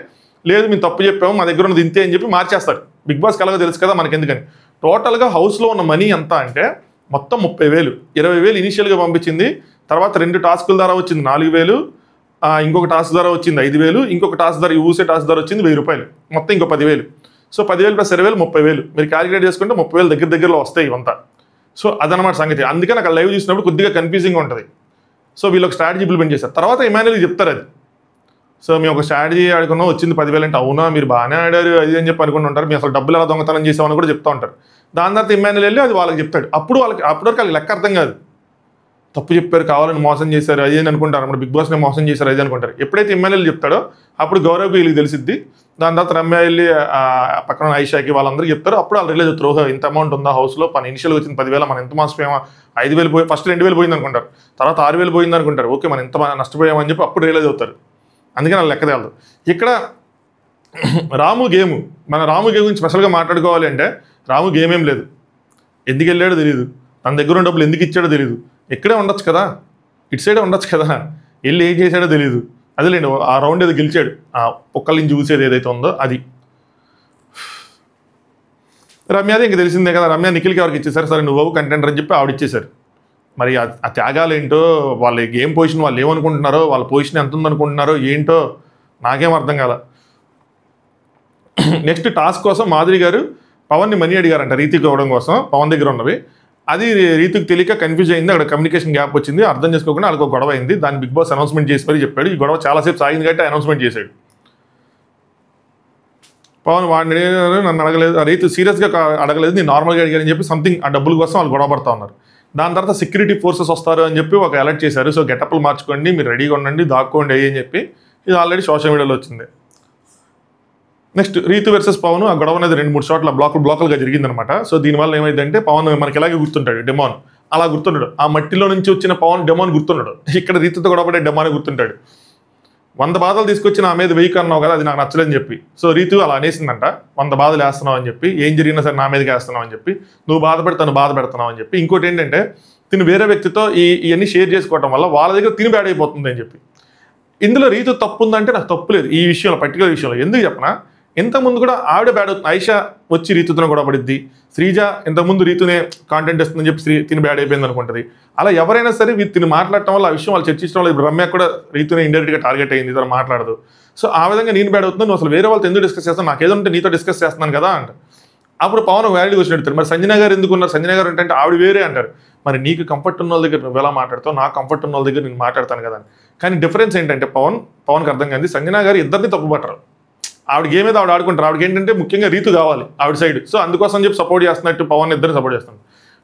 లేదు మేము తప్పు చెప్పాము, మా దగ్గర ఉన్నది ఇంతే అని చెప్పి మార్చేస్తారు. బిగ్ బాస్కి అలాగే తెలుసు కదా మనకి ఎందుకని. టోటల్గా హౌస్లో ఉన్న మనీ ఎంత అంటే మొత్తం 30,000, 20,000 ఇనిషియల్గా పంపించింది. తర్వాత 2 టాస్కుల ద్వారా వచ్చింది 4,000, ఇంకొక టాస్క్ ద్వారా వచ్చింది 5,000, ఇంకొక టాస్క్ ద్వారా ఊసే టాస్క్ ద్వారా వచ్చింది 1,000 రూపాయలు, మొత్తం ఇంకో 10,000. సో 10,000 + 20,000 30,000. మీరు క్యాలిక్యులేట్ చేసుకుంటే 30,000 దగ్గరలో వస్తాయి ఇవంతా. సో అదనమాట సంగతి. అందుకే నాకు లైవ్ చూసినప్పుడు కొద్దిగా కన్ఫ్యూజింగ్గా ఉంటుంది. సో వీళ్ళు ఒక స్ట్రాటజీ ఇంప్లిమెంట్ చేశారు. తర్వాత ఇమాన్యుల్ చెప్తారు అది. సో మేము ఒక స్ట్రాటజీ ఆడుకున్నాం, వచ్చింది 10,000 అంటే అవునా మీరు బాగానే ఆడారు అది అని చెప్పి అనుకుంటూ ఉంటారు. మీరు అసలు డబ్బులు ఎలా దొంగతనం చేసామని కూడా చెప్తూ ఉంటారు. దాని తర్వాత ఇమాన్యుల్ వెళ్ళి అది వాళ్ళకి చెప్తాడు. అప్పటివరకు వాళ్ళకి లెక్క అర్థం కాదు. తప్పు చెప్పారు, కావాలని మోసం చేశారు అది అని అనుకుంటారు. మన బిగ్ బాస్ని మోసం చేశారు అది అనుకుంటారు. ఎప్పుడైతే ఇమాన్యుల్ చెప్తాడో అప్పుడు గౌరవ్కి వీళ్ళకి తెలిసిద్ది. దాని తర్వాత రమ్య వెళ్ళి పక్కన ఐషాకి వాళ్ళందరికీ చెప్తారు. అప్పుడు వాళ్ళు రిలీజ్ అవుతారు. ఓహో ఇంత అమౌంట్ ఉందా హౌస్లో, మన ఇనిషియల్గా వచ్చింది 10,000, మనం ఎంత మోసపోయామా, 5,000 పోయి ఫస్ట్ 2,000 పోయింది అనుకుంటారు, తర్వాత 6,000 పోయింది అనుకుంటారు. ఓకే మనం ఎంత నష్టపోయామని చెప్పి అప్పుడు రిలీజ్ అవుతారు. అందుకని వాళ్ళు లెక్క తేలదు. ఇక్కడ రాము గేమ్, మన రాము గేమ్ గురించి స్పెషల్గా మాట్లాడుకోవాలి అంటే రాము గేమ్ ఏం లేదు. ఎందుకు వెళ్ళాడో తెలియదు, తన దగ్గర ఉన్న డబ్బులు ఎందుకు ఇచ్చాడో తెలియదు. ఇక్కడే ఉండొచ్చు కదా, ఇటు సైడే ఉండొచ్చు కదా, వెళ్ళి ఏం చేశాడో తెలియదు. అదేలేండి ఆ రౌండ్ ఏదో గెలిచాడు, ఆ ఒక్కళ్ళ నుంచి చూసేది ఏదైతే ఉందో అది. రమ్యది ఇంక తెలిసిందే కదా, రమ్య నిఖిల్కి ఎవరికి ఇచ్చేసారు, సరే నువ్వు కంటెంటర్ అని చెప్పి ఆవిడ ఇచ్చేశారు. మరి ఆ త్యాగాలు ఏంటో, వాళ్ళ గేమ్ పొజిషన్ వాళ్ళు ఏమనుకుంటున్నారో, వాళ్ళ పొజిషన్ ఎంత ఉందనుకుంటున్నారో ఏంటో నాకేం అర్థం కాల. నెక్స్ట్ టాస్క్ కోసం మాధురి గారు పవన్ని మనీ అడిగారంట రీతికి ఇవ్వడం కోసం, పవన్ దగ్గర ఉన్నవి. అది రీతికి తెలియక కన్ఫ్యూజ్ అయింది, అక్కడ కమ్యూనికేషన్ గ్యాప్ వచ్చింది, అర్థం చేసుకోకుండా వాళ్ళకి ఒక గొడవ అయింది. దాన్ని బిగ్ బాస్ అనౌన్స్మెంట్ చేసి మరి చెప్పాడు. ఈ గొడవ చాలాసేపు సాగింది కాబట్టి అనౌన్స్మెంట్ చేశాడు. పవన్ వాడిని నన్ను అడగలేదు, రీతి సీరియస్గా అడగలేదు, నేను నార్మల్గా అడిగానని చెప్పి సంథింగ్ ఆ డబ్బుల కోసం వాళ్ళు గొడవ పడతా ఉన్నారు. దాని తర్వాత సెక్యూరిటీ ఫోర్సెస్ వస్తారు అని చెప్పి ఒక అలర్ట్ చేశారు. సో గెటప్లు మార్చుకోండి, మీరు రెడీగా ఉండండి, దాక్కోండి అని చెప్పి ఇది ఆల్రెడీ సోషల్ మీడియాలో వచ్చింది. నెక్స్ట్ రీతు వర్సెస్ పవన్, ఆ గొడవ అనేది 2-3 చోట్ల బ్లాకులుగా జరిగిందనమాట. సో దీనివల్ల ఏమైందంటే పవన్ మనకి ఎలాగే గుర్తుంటాడు, డెమాన్ అలా గుర్తుంటాడు. ఆ మట్టిలో నుంచి వచ్చిన పవన్ డెమాన్ గుర్తున్నాడు. ఇక్కడ రీతుతో గొడవపడే డెమాన్ గుర్తుంటాడు. 100 బాధలు తీసుకొచ్చి నా మీద వెయ్యి అన్నావు కదా, అది నాకు నచ్చలేదని చెప్పి. సో రీతు అలా అనేసిందంట, 100 బాధలు వేస్తున్నావు అని చెప్పి, ఏం జరిగినా సరే నా మీదకి వేస్తున్నావు అని చెప్పి, నువ్వు బాధపడతాను బాధ పెడుతున్నావు అని చెప్పి. ఇంకోటి ఏంటంటే తిను వేరే వ్యక్తితో ఇవన్నీ షేర్ చేసుకోవడం వల్ల వాళ్ళ దగ్గర తిని బ్యాడ్ అయిపోతుంది అని చెప్పి. ఇందులో రీతు తప్పు ఉందంటే నాకు తప్పు లేదు ఈ విషయంలో, పర్టికులర్ విషయంలో. ఎందుకు చెప్పనా, ఇంతకుముందు కూడా ఆవిడ బ్యాడ్ అవుతుంది. ఐషా వచ్చి రీతుతో కూడా పడిద్ది, శ్రీజ ఇంతకుముందు రీతునే కాంటెంట్ ఇస్తుందని చెప్పి తిని బ్యాడ్ అయిపోయింది అనుకుంటుంది. అలా ఎవరైనా సరే తిని మాట్లాడటం వల్ల ఆ విషయం వాళ్ళు చర్చించడం వల్ల ఇప్పుడు రమ్య కూడా రీతునే ఇండైరెక్ట్గా టార్గెట్ అయింది, ఇతను మాట్లాడదు. సో ఆ విధంగా నేను బ్యాడ్ అవుతుంది, నువ్వు అసలు వేరే వాళ్ళతో ఎందుకు డిస్కస్ చేస్తాను, నాకు ఏదో ఉంటే నీతో డిస్కస్ చేస్తున్నాను కదా అంట. అప్పుడు పవన్ వ్యాలిడ్ క్వశ్చన్ అడుగుతారు, మరి సంజన గారు ఎందుకు ఉన్నారు, సంజన గారు అంటే ఆవిడ వేరే అంటారు. మరి నీకు కంఫర్ట్ ఉన్న వాళ్ళ దగ్గర నువ్వు ఎలా మాట్లాడతావు, నాకు కంఫర్ట్ ఉన్న వాళ్ళ దగ్గర నేను మాట్లాడతాను కదా. కానీ డిఫరెన్స్ ఏంటంటే పవన్కి అర్థం కాదు, సంజన గారు ఇద్దరిని తప్పుపట్టరు. ఆవిడ గేమ్ మీద ఆవిడ ఆడుకుంటారు. ఆవిడకి ఏంటంటే ముఖ్యంగా రీతు కావాలి ఆవిడ సైడ్. సో అందుకోసం చెప్పి సపోర్ట్ చేస్తున్నట్టు పవన్ ఇద్దరిని సపోర్ట్ చేస్తాను.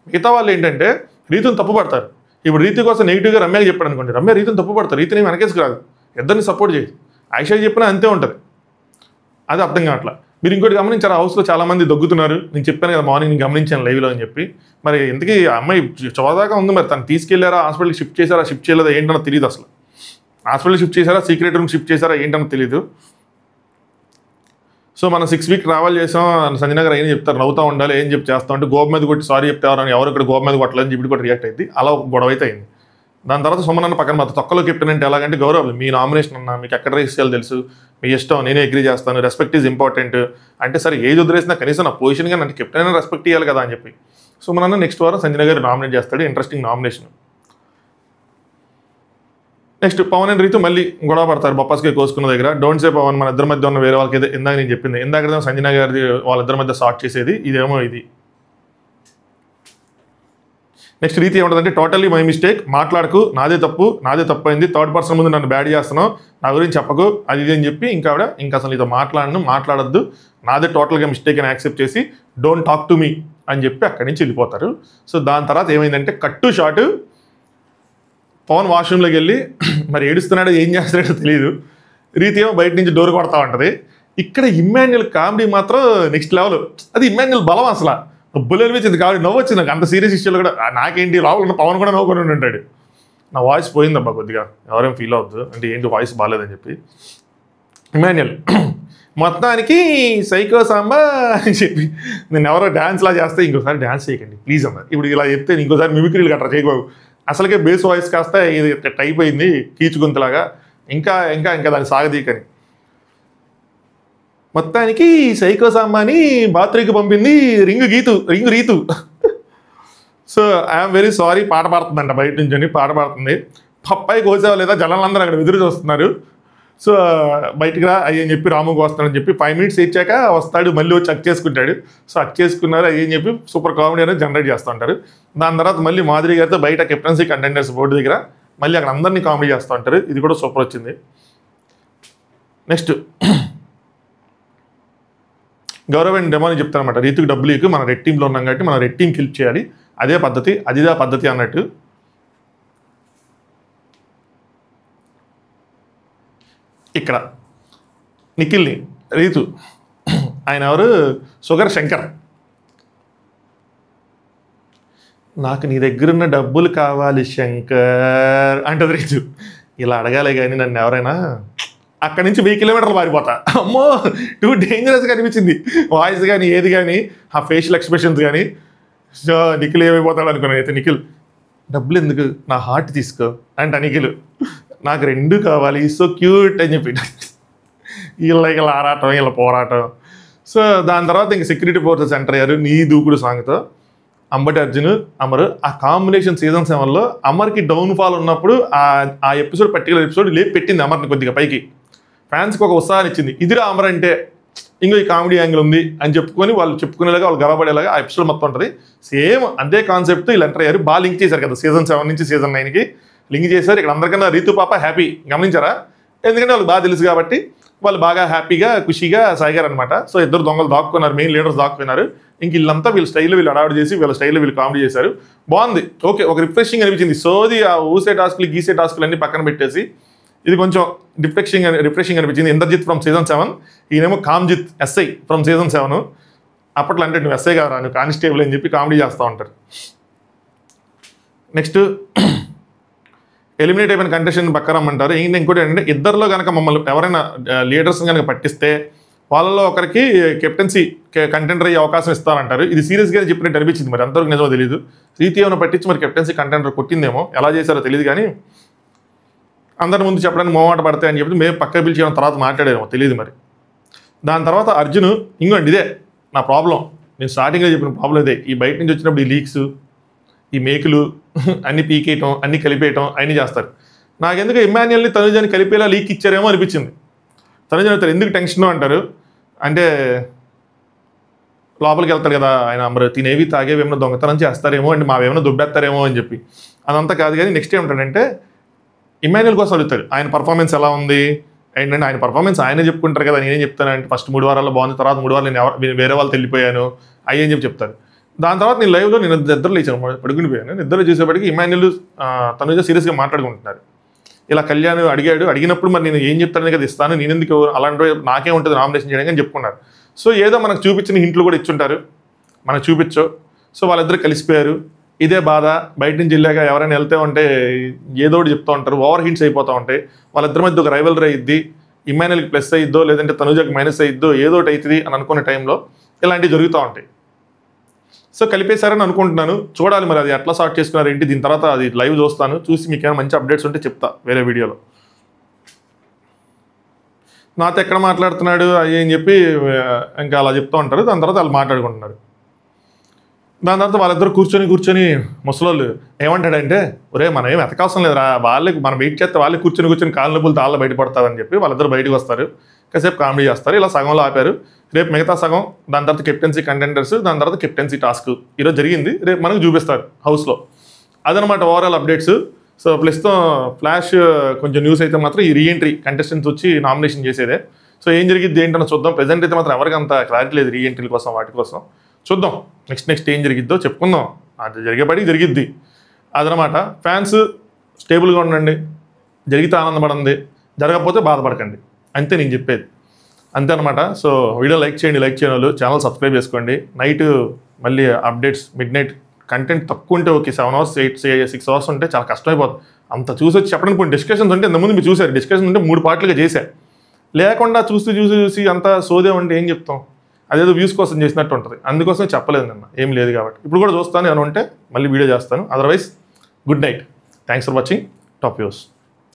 మిగతా వాళ్ళు ఏంటంటే రీతుని తప్పుపడతారు. ఇప్పుడు రీతు కోసం నెగిటివ్గా రమ్యకి చెప్పాడు అనుకోండి, రమ్య రీతుని తప్పుపడతారు, రీతుని వెనకేసి రాదు, ఇద్దరిని సపోర్ట్ చేయదు. ఐషాకి చెప్పినా అంతే ఉంటుంది. అది అర్థం కావట్లా. మీరు ఇంకోటి గమనించారు, హౌస్లో చాలామంది దగ్గుతున్నారు. నేను చెప్పాను కదా మార్నింగ్ నేను గమనించాను లైవ్లో అని చెప్పి. మరి ఇంతకీ అమ్మాయి చోదాకా ఉంది, మరి తను తీసుకెళ్లారా, హాస్పిటల్కి షిఫ్ట్ చేశారా, షిఫ్ట్ చేయలేదా ఏంటన్నా తెలియదు. అసలు హాస్పిటల్కి షిఫ్ట్ చేశారా, సీక్రెట్ రూమ్ షిఫ్ట్ చేశారా ఏంటన్నా తెలియదు. సో మనం 6 వీక్ ట్రావెల్ చేసాం, సంజన గారు ఏం చెప్తారు, నవ్వుతూ ఉండాలి, ఏం చెప్పి చేస్తాం అంటే గోప మీద కొట్టి సారీ చెప్తారని, ఎవరు ఇక్కడ గోప మీద కొట్టలేదని చెప్పి కూడా రియాక్ట్ అయింది. అలా ఒక గొడవ అయితే అయింది. దాని తర్వాత సుమన్ పక్కన మాత్రం తొక్కలో కెప్టెన్ అంటే ఎలాగంటే గౌరవం, మీ నామినేషన్ అన్నా, మీకు ఎక్కడ రేస్ చేయాలో తెలుసు, మీ ఇష్టం, నేనే అగ్రీ చేస్తాను, రెస్పెక్ట్ ఈజ్ ఇంపార్టెంట్ అంటే సరే ఏజ్ వదిలేసినా కనీసం నా పొజిషన్గా నన్ను కెప్టెన్ అయినా రెస్పెక్ట్ ఇవ్వాలి కదా అని చెప్పి. సుమన్ నెక్స్ట్ వారం సంజన గారు నామినేట్ చేస్తాడు, interesting nomination. Next Pavan and Rithu మళ్ళీ గొడవ పడతారు బొప్పాస్కి కోసుకున్న దగ్గర. డోంట్ సే పవన్, మన ఇద్దరి మధ్య ఉన్న వేరే వాళ్ళకి ఇందాక నేను చెప్పింది, ఇందాక సంజన గారి వాళ్ళిద్దరి మధ్య సార్ట్ చేసేది ఇదేమో ఇది. నెక్స్ట్ రీతి ఏమంటుందంటే టోటల్లీ మై మిస్టేక్, మాట్లాడకు, నాదే తప్పు అయింది, థర్డ్ పర్సన్ ముందు నన్ను బ్యాడ్ చేస్తున్నావు, నా గురించి చెప్పకు అది ఇది అని చెప్పి ఇంకా ఆవిడ ఇంకా అసలు నీతో మాట్లాడద్దు, నాదే టోటల్గా మిస్టేక్ అని యాక్సెప్ట్ చేసి డోంట్ టాక్ టు మీ అని చెప్పి అక్కడి నుంచి వెళ్ళిపోతారు. సో దాని తర్వాత ఏమైందంటే కట్టు షాటు, పవన్ వాష్రూమ్లోకి వెళ్ళి మరి ఏడుస్తున్నాడో ఏం చేస్తున్నాడో తెలియదు, రీతి ఏమో బయట నుంచి డోర్ కొడతా ఉంటుంది. ఇక్కడ ఇమ్మాన్యుయల్ కామెడీ మాత్రం నెక్స్ట్ లెవెల్. అది ఇమ్మాన్యుయల్ బలం, అసలు డబ్బులు అనిపించింది కాబట్టి నవ్వు వచ్చింది నాకు. అంత సీరియస్ ఇష్యూలు కూడా నాకేంటి రావులు పవన్ కూడా నవ్వుకొని ఉంటాడు. నా వాయిస్ పోయిందబ్బా కొద్దిగా, ఎవరేం ఫీల్ అవుద్దు అంటే ఏంటి వాయిస్ బాగాలేదని చెప్పి. ఇమ్మాన్యుయల్ మొత్తానికి సైకో సాంబా అని చెప్పి నేను ఎవరో డ్యాన్స్లా చేస్తే ఇంకోసారి డ్యాన్స్ చేయకండి ప్లీజ్ అన్నారు. ఇప్పుడు ఇలా చెప్తే ఇంకోసారి మిమిక్రీలు గట్రా చేయకూడదు. అసలుకే బేస్ వాయిస్ కాస్త ఇది టైప్ అయింది కీచుగుంతలాగా, ఇంకా ఇంకా ఇంకా దాన్ని సాగదీకని. మొత్తానికి సైకో సాంబాని బాత్రూమ్కి పంపింది రింగు Rithu. So I'm very sorry, పాట పాడుతుందంట బయట నుంచి, పాట పాడుతుంది. పప్పాయి కోసావా లేదా జనాలందరూ అక్కడ ఎదురు చూస్తున్నారు. సో బయటకు రా అయ్యని చెప్పి రాముకి వస్తాడని చెప్పి 5 minutes ఇచ్చాక వస్తాడు, మళ్ళీ వచ్చి హక్ చేసుకుంటాడు. సో హక్ చేసుకున్నారు అయ్యని చెప్పి సూపర్ కామెడీ అనేది జనరేట్ చేస్తూ ఉంటారు. దాని తర్వాత మళ్ళీ మాధురి గారితో బయట కెప్టెన్సీ కంటెండర్స్ బోర్డు దగ్గర మళ్ళీ అక్కడ అందరినీ కామెడీ చేస్తూ ఉంటారు. ఇది కూడా సూపర్ వచ్చింది. నెక్స్ట్ గౌరవ్ డెమోని చెప్తారనమాట, రీతుకి డబ్బులు ఇవ్వకు, మన రెడ్ టీంలో ఉన్నాం కాబట్టి మనం రెడ్ టీంకి హెల్ప్ చేయాలి, అదే పద్ధతి, అదిదా పద్ధతి అన్నట్టు. ఇక్కడ నిఖిల్ని రీతు, ఆయన ఎవరు, షుగర్ శంకర్, నాకు నీ దగ్గరున్న డబ్బులు కావాలి శంకర్ అంటది రీతు. ఇలా అడగాలి కానీ నన్ను ఎవరైనా అక్కడి నుంచి 1000 kilometers పారిపోతా. అమ్మో టూ డేంజరస్గా అనిపించింది వాయిస్ కానీ ఏది కానీ ఆ ఫేషియల్ ఎక్స్ప్రెషన్స్ కానీ. సో నిఖిల్ ఏమైపోతాడు అనుకున్నాను. అయితే నిఖిల్ డబ్బులు ఎందుకు, నా హార్ట్ తీసుకో అంట నిఖిల్. నాకు 2 కావాలి, సో క్యూట్ అని చెప్పి వీళ్ళ ఆరాటం వీళ్ళ పోరాటం. సో దాని తర్వాత ఇంక సెక్యూరిటీ ఫోర్సెస్ ఎంటర్ అయ్యారు నీ దూకుడు సాంగ్తో. అంబటి అర్జున్ అమర్ ఆ కాంబినేషన్ సీజన్ 7లో అమర్కి డౌన్ఫాల్ ఉన్నప్పుడు ఆ ఎపిసోడ్ పర్టికులర్ ఎపిసోడ్ లేపి పెట్టింది అమర్ని కొద్దిగా పైకి. ఫ్యాన్స్కి ఒక ఉత్సాహాన్ని ఇచ్చింది. ఇదిరా అమర్ అంటే, ఇంకో ఈ కామెడీ యాంగిల్ ఉంది అని చెప్పుకొని వాళ్ళు చెప్పుకునేలాగా వాళ్ళు గర్వపడేలాగా ఆ ఎపిసోడ్ మొత్తం ఉంటుంది. సేమ్ అదే కాన్సెప్ట్ వీళ్ళు ఎంటర్ అయ్యారు. బాగా లింక్ చేశారు కదా సీజన్ 7 నుంచి సీజన్ 9కి లింక్ చేశారు. ఇక్కడ అందరికన్నా రీతు పాప హ్యాపీ, గమనించారా? ఎందుకంటే వాళ్ళకి బాగా తెలుసు కాబట్టి వాళ్ళు బాగా హ్యాపీగా ఖుషిగా సాగారు అనమాట. సో ఇద్దరు దొంగలు దాక్కున్నారు, మెయిన్ లీడర్స్ దాక్కున్నారు. ఇంక వీళ్ళంతా వీళ్ళ స్టైల్లో వీళ్ళు అడావిడ్ చేసి వీళ్ళ స్టైల్లో వీళ్ళు కామెడీ చేశారు. బాగుంది, ఓకే, ఒక రిఫ్రెషింగ్ అనిపించింది. సోది ఆ ఊసే టాస్క్లు గీసే టాస్క్లు అన్ని పక్కన పెట్టేసి ఇది కొంచెం రిఫ్రెషింగ్ అనిపించింది. ఇంద్రజిత్ ఫ్రమ్ సీజన్ 7, ఈయనేమో కామ్జిత్ ఎస్ఐ ఫ్రమ్ సీజన్ 7. అప్పట్లో అంటే నువ్వు ఎస్ఐ కాదు నువ్వు కానిస్టేబుల్ అని చెప్పి కామెడీ చేస్తూ ఉంటారు. నెక్స్ట్ ఎలిమినేట్ అయిపోయిన కంటెస్టెంట్ పక్క రమ్మంటారు. ఇంకోటి ఏంటంటే ఇద్దరిలో కనుక మమ్మల్ని ఎవరైనా లీడర్స్ కనుక పట్టిస్తే వాళ్ళలో ఒకరికి కెప్టెన్సీ కంటెండర్ అయ్యే అవకాశం ఇస్తారంటారు. ఇది సీరియస్గా చెప్పినట్టు అనిపించింది. మరి అంతవరకు నిజమో తెలియదు. రీతి ఏమైనా పట్టించి మరి కెప్టెన్సీ కంటెండర్ కొట్టిందేమో, ఎలా చేశారో తెలియదు. కానీ అందరి ముందు చెప్పడానికి మొహమాట పడతాయని చెప్పి మేము పక్క పిలిచి తర్వాత మాట్లాడేమో తెలియదు. మరి దాని తర్వాత అర్జున్ ఇంకోండి ఇదే నా ప్రాబ్లం, నేను స్టార్టింగ్లో చెప్పిన ప్రాబ్లం ఇదే. ఈ బయట నుంచి వచ్చినప్పుడు ఈ లీక్స్, ఈ మేకులు అన్ని పీకేయటం, అన్ని కలిపేయటం అన్నీ చేస్తారు. నాకెందుకు ఇమాన్యుయల్ని తనుజాని కలిపేలా లీక్ ఇచ్చారేమో అనిపించింది. తనుజాని అవుతారు ఎందుకు టెన్షన్ అంటారు అంటే లోపలికి వెళ్తారు కదా ఆయన, మరి తినేవి తాగేవి ఏమైనా దొంగతనం చేస్తారేమో అండి, మావేమైనా దుబ్బేస్తారేమో అని చెప్పి. అదంతా కాదు. కానీ నెక్స్ట్ ఏమిటంటే ఇమాన్యుయల్ కోసం అడుగుతాడు ఆయన పర్ఫార్మెన్స్ ఎలా ఉంది ఏంటంటే, ఆయన పర్ఫార్మెన్స్ ఆయనే చెప్పుకుంటారు కదా, నేనేం చెప్తానంటే ఫస్ట్ 3 వారాల్లో బాగుంది, తర్వాత 3 వారాలు నేను వేరే వాళ్ళు వెళ్ళిపోయాను అయ్యని చెప్పి చెప్తారు. దాని తర్వాత నేను లైవ్లో నేను నిద్రలో ఇచ్చాను, పడుకునిపోయాను. నిద్రలో చూసేప్పటికి ఇమాన్యుయల్ తనుజ సీరియస్గా మాట్లాడుకుంటున్నారు. ఇలా కళ్యాణ్ అడిగినప్పుడు మరి నేను ఏం చెప్తానని కదా ఇస్తాను, నేను ఎందుకు అలాంటి నాకే ఉంటుంది నామినేషన్ చేయడానికి అని చెప్పుకున్నారు. సో ఏదో మనకు చూపించిన హింట్లు కూడా ఇచ్చుంటారు, మనకు చూపించో. సో వాళ్ళిద్దరు కలిసిపోయారు. ఇదే బాధ బయట నుంచి వెళ్ళాక ఎవరైనా వెళ్తే ఉంటే ఏదో ఒకటి చెప్తూ ఉంటారు, ఓవర్ హింట్స్ అయిపోతూ ఉంటాయి. వాళ్ళిద్దరి మధ్య ఒక రైవల్రీ అయ్యిద్ది, ఇమాన్యుయల్కి ప్లస్ అయ్యిద్దో లేదంటే తనుజకి మైనస్ అయ్యిద్దో ఏదో ఒకటి అవుతుంది అని అనుకునే టైంలో ఇలాంటివి జరుగుతూ ఉంటాయి. సో కలిపేశారని అనుకుంటున్నాను. చూడాలి మరి అది ఎట్లా సార్ట్ చేసుకున్నారు ఏంటి. దీని తర్వాత అది లైవ్ చూస్తాను, చూసి మీకు ఏమైనా మంచి అప్డేట్స్ ఉంటే చెప్తా వేరే వీడియోలో. నాతో ఎక్కడ మాట్లాడుతున్నాడు అయ్యి అని చెప్పి ఇంకా అలా చెప్తూ ఉంటారు. దాని తర్వాత వాళ్ళు మాట్లాడుకుంటున్నారు. దాని తర్వాత వాళ్ళిద్దరు కూర్చొని ముసలోళ్ళు ఏమంటాడంటే, ఒరే మనం ఏం ఎతకాల్సిన లేదురా, వాళ్ళకి మనం వెయిట్ చేస్తే వాళ్ళే కూర్చొని కాళ్ళ నొప్పులు తాళ్ళ బయటపడతారని చెప్పి వాళ్ళిద్దరు బయటకు వస్తారు. కాసేపు కామెడీ చేస్తారు. ఇలా సగంలో ఆపారు. రేపు మిగతా సగం, దాని తర్వాత కెప్టెన్సీ కంటెండర్స్, దాని తర్వాత కెప్టెన్సీ టాస్క్ ఈరోజు జరిగింది, రేపు మనకు చూపిస్తారు హౌస్లో. అదనమాట ఓవరాల్ అప్డేట్స్. సో ప్రస్తుతం ఫ్లాష్ కొంచెం న్యూస్ అయితే మాత్రం ఈ రీఎంట్రీ కంటెస్టెంట్స్ వచ్చి నామినేషన్ చేసేదే. సో ఏం జరిగింది ఏంటన్నా చూద్దాం. ప్రెజెంట్ అయితే మాత్రం ఎవరికి అంత క్లారిటీ లేదు రీఎంట్రీల కోసం వాటి కోసం. చూద్దాం నెక్స్ట్ ఏం జరిగిద్దో చెప్పుకుందాం. అది జరిగేపటికి జరిగిద్ది అదనమాట. ఫ్యాన్స్ స్టేబుల్గా ఉండండి, జరిగితే ఆనందపడండి, జరగకపోతే బాధపడకండి, అంతే నేను చెప్పేది, అంతే అనమాట. సో వీడియో లైక్ చేయండి వాళ్ళు, ఛానల్ సబ్స్క్రైబ్ చేసుకోండి. నైట్ మళ్ళీ అప్డేట్స్ మిడ్ నైట్ కంటెంట్ తక్కువ ఉంటే ఓకే, 7 hours 6 hours ఉంటే చాలా కష్టమైపోతుంది. అంత చూసి వచ్చి చెప్పడానికి కొన్ని డిస్కషన్స్ ఉంటే ఇంతకుముందు మీరు చూసారు, డిస్కషన్ ఉంటే 3 పార్ట్లుగా చేశారు. లేకుండా చూసి అంత సోదే ఉంటే ఏం చెప్తాం, అదేదో వ్యూస్ కోసం చేసినట్టు ఉంటుంది. అందుకోసం చెప్పలేదు నిన్న, ఏం లేదు కాబట్టి. ఇప్పుడు కూడా చూస్తాను, ఏమైనా ఉంటే మళ్ళీ వీడియో చేస్తాను. Otherwise good night, thanks for watching top views.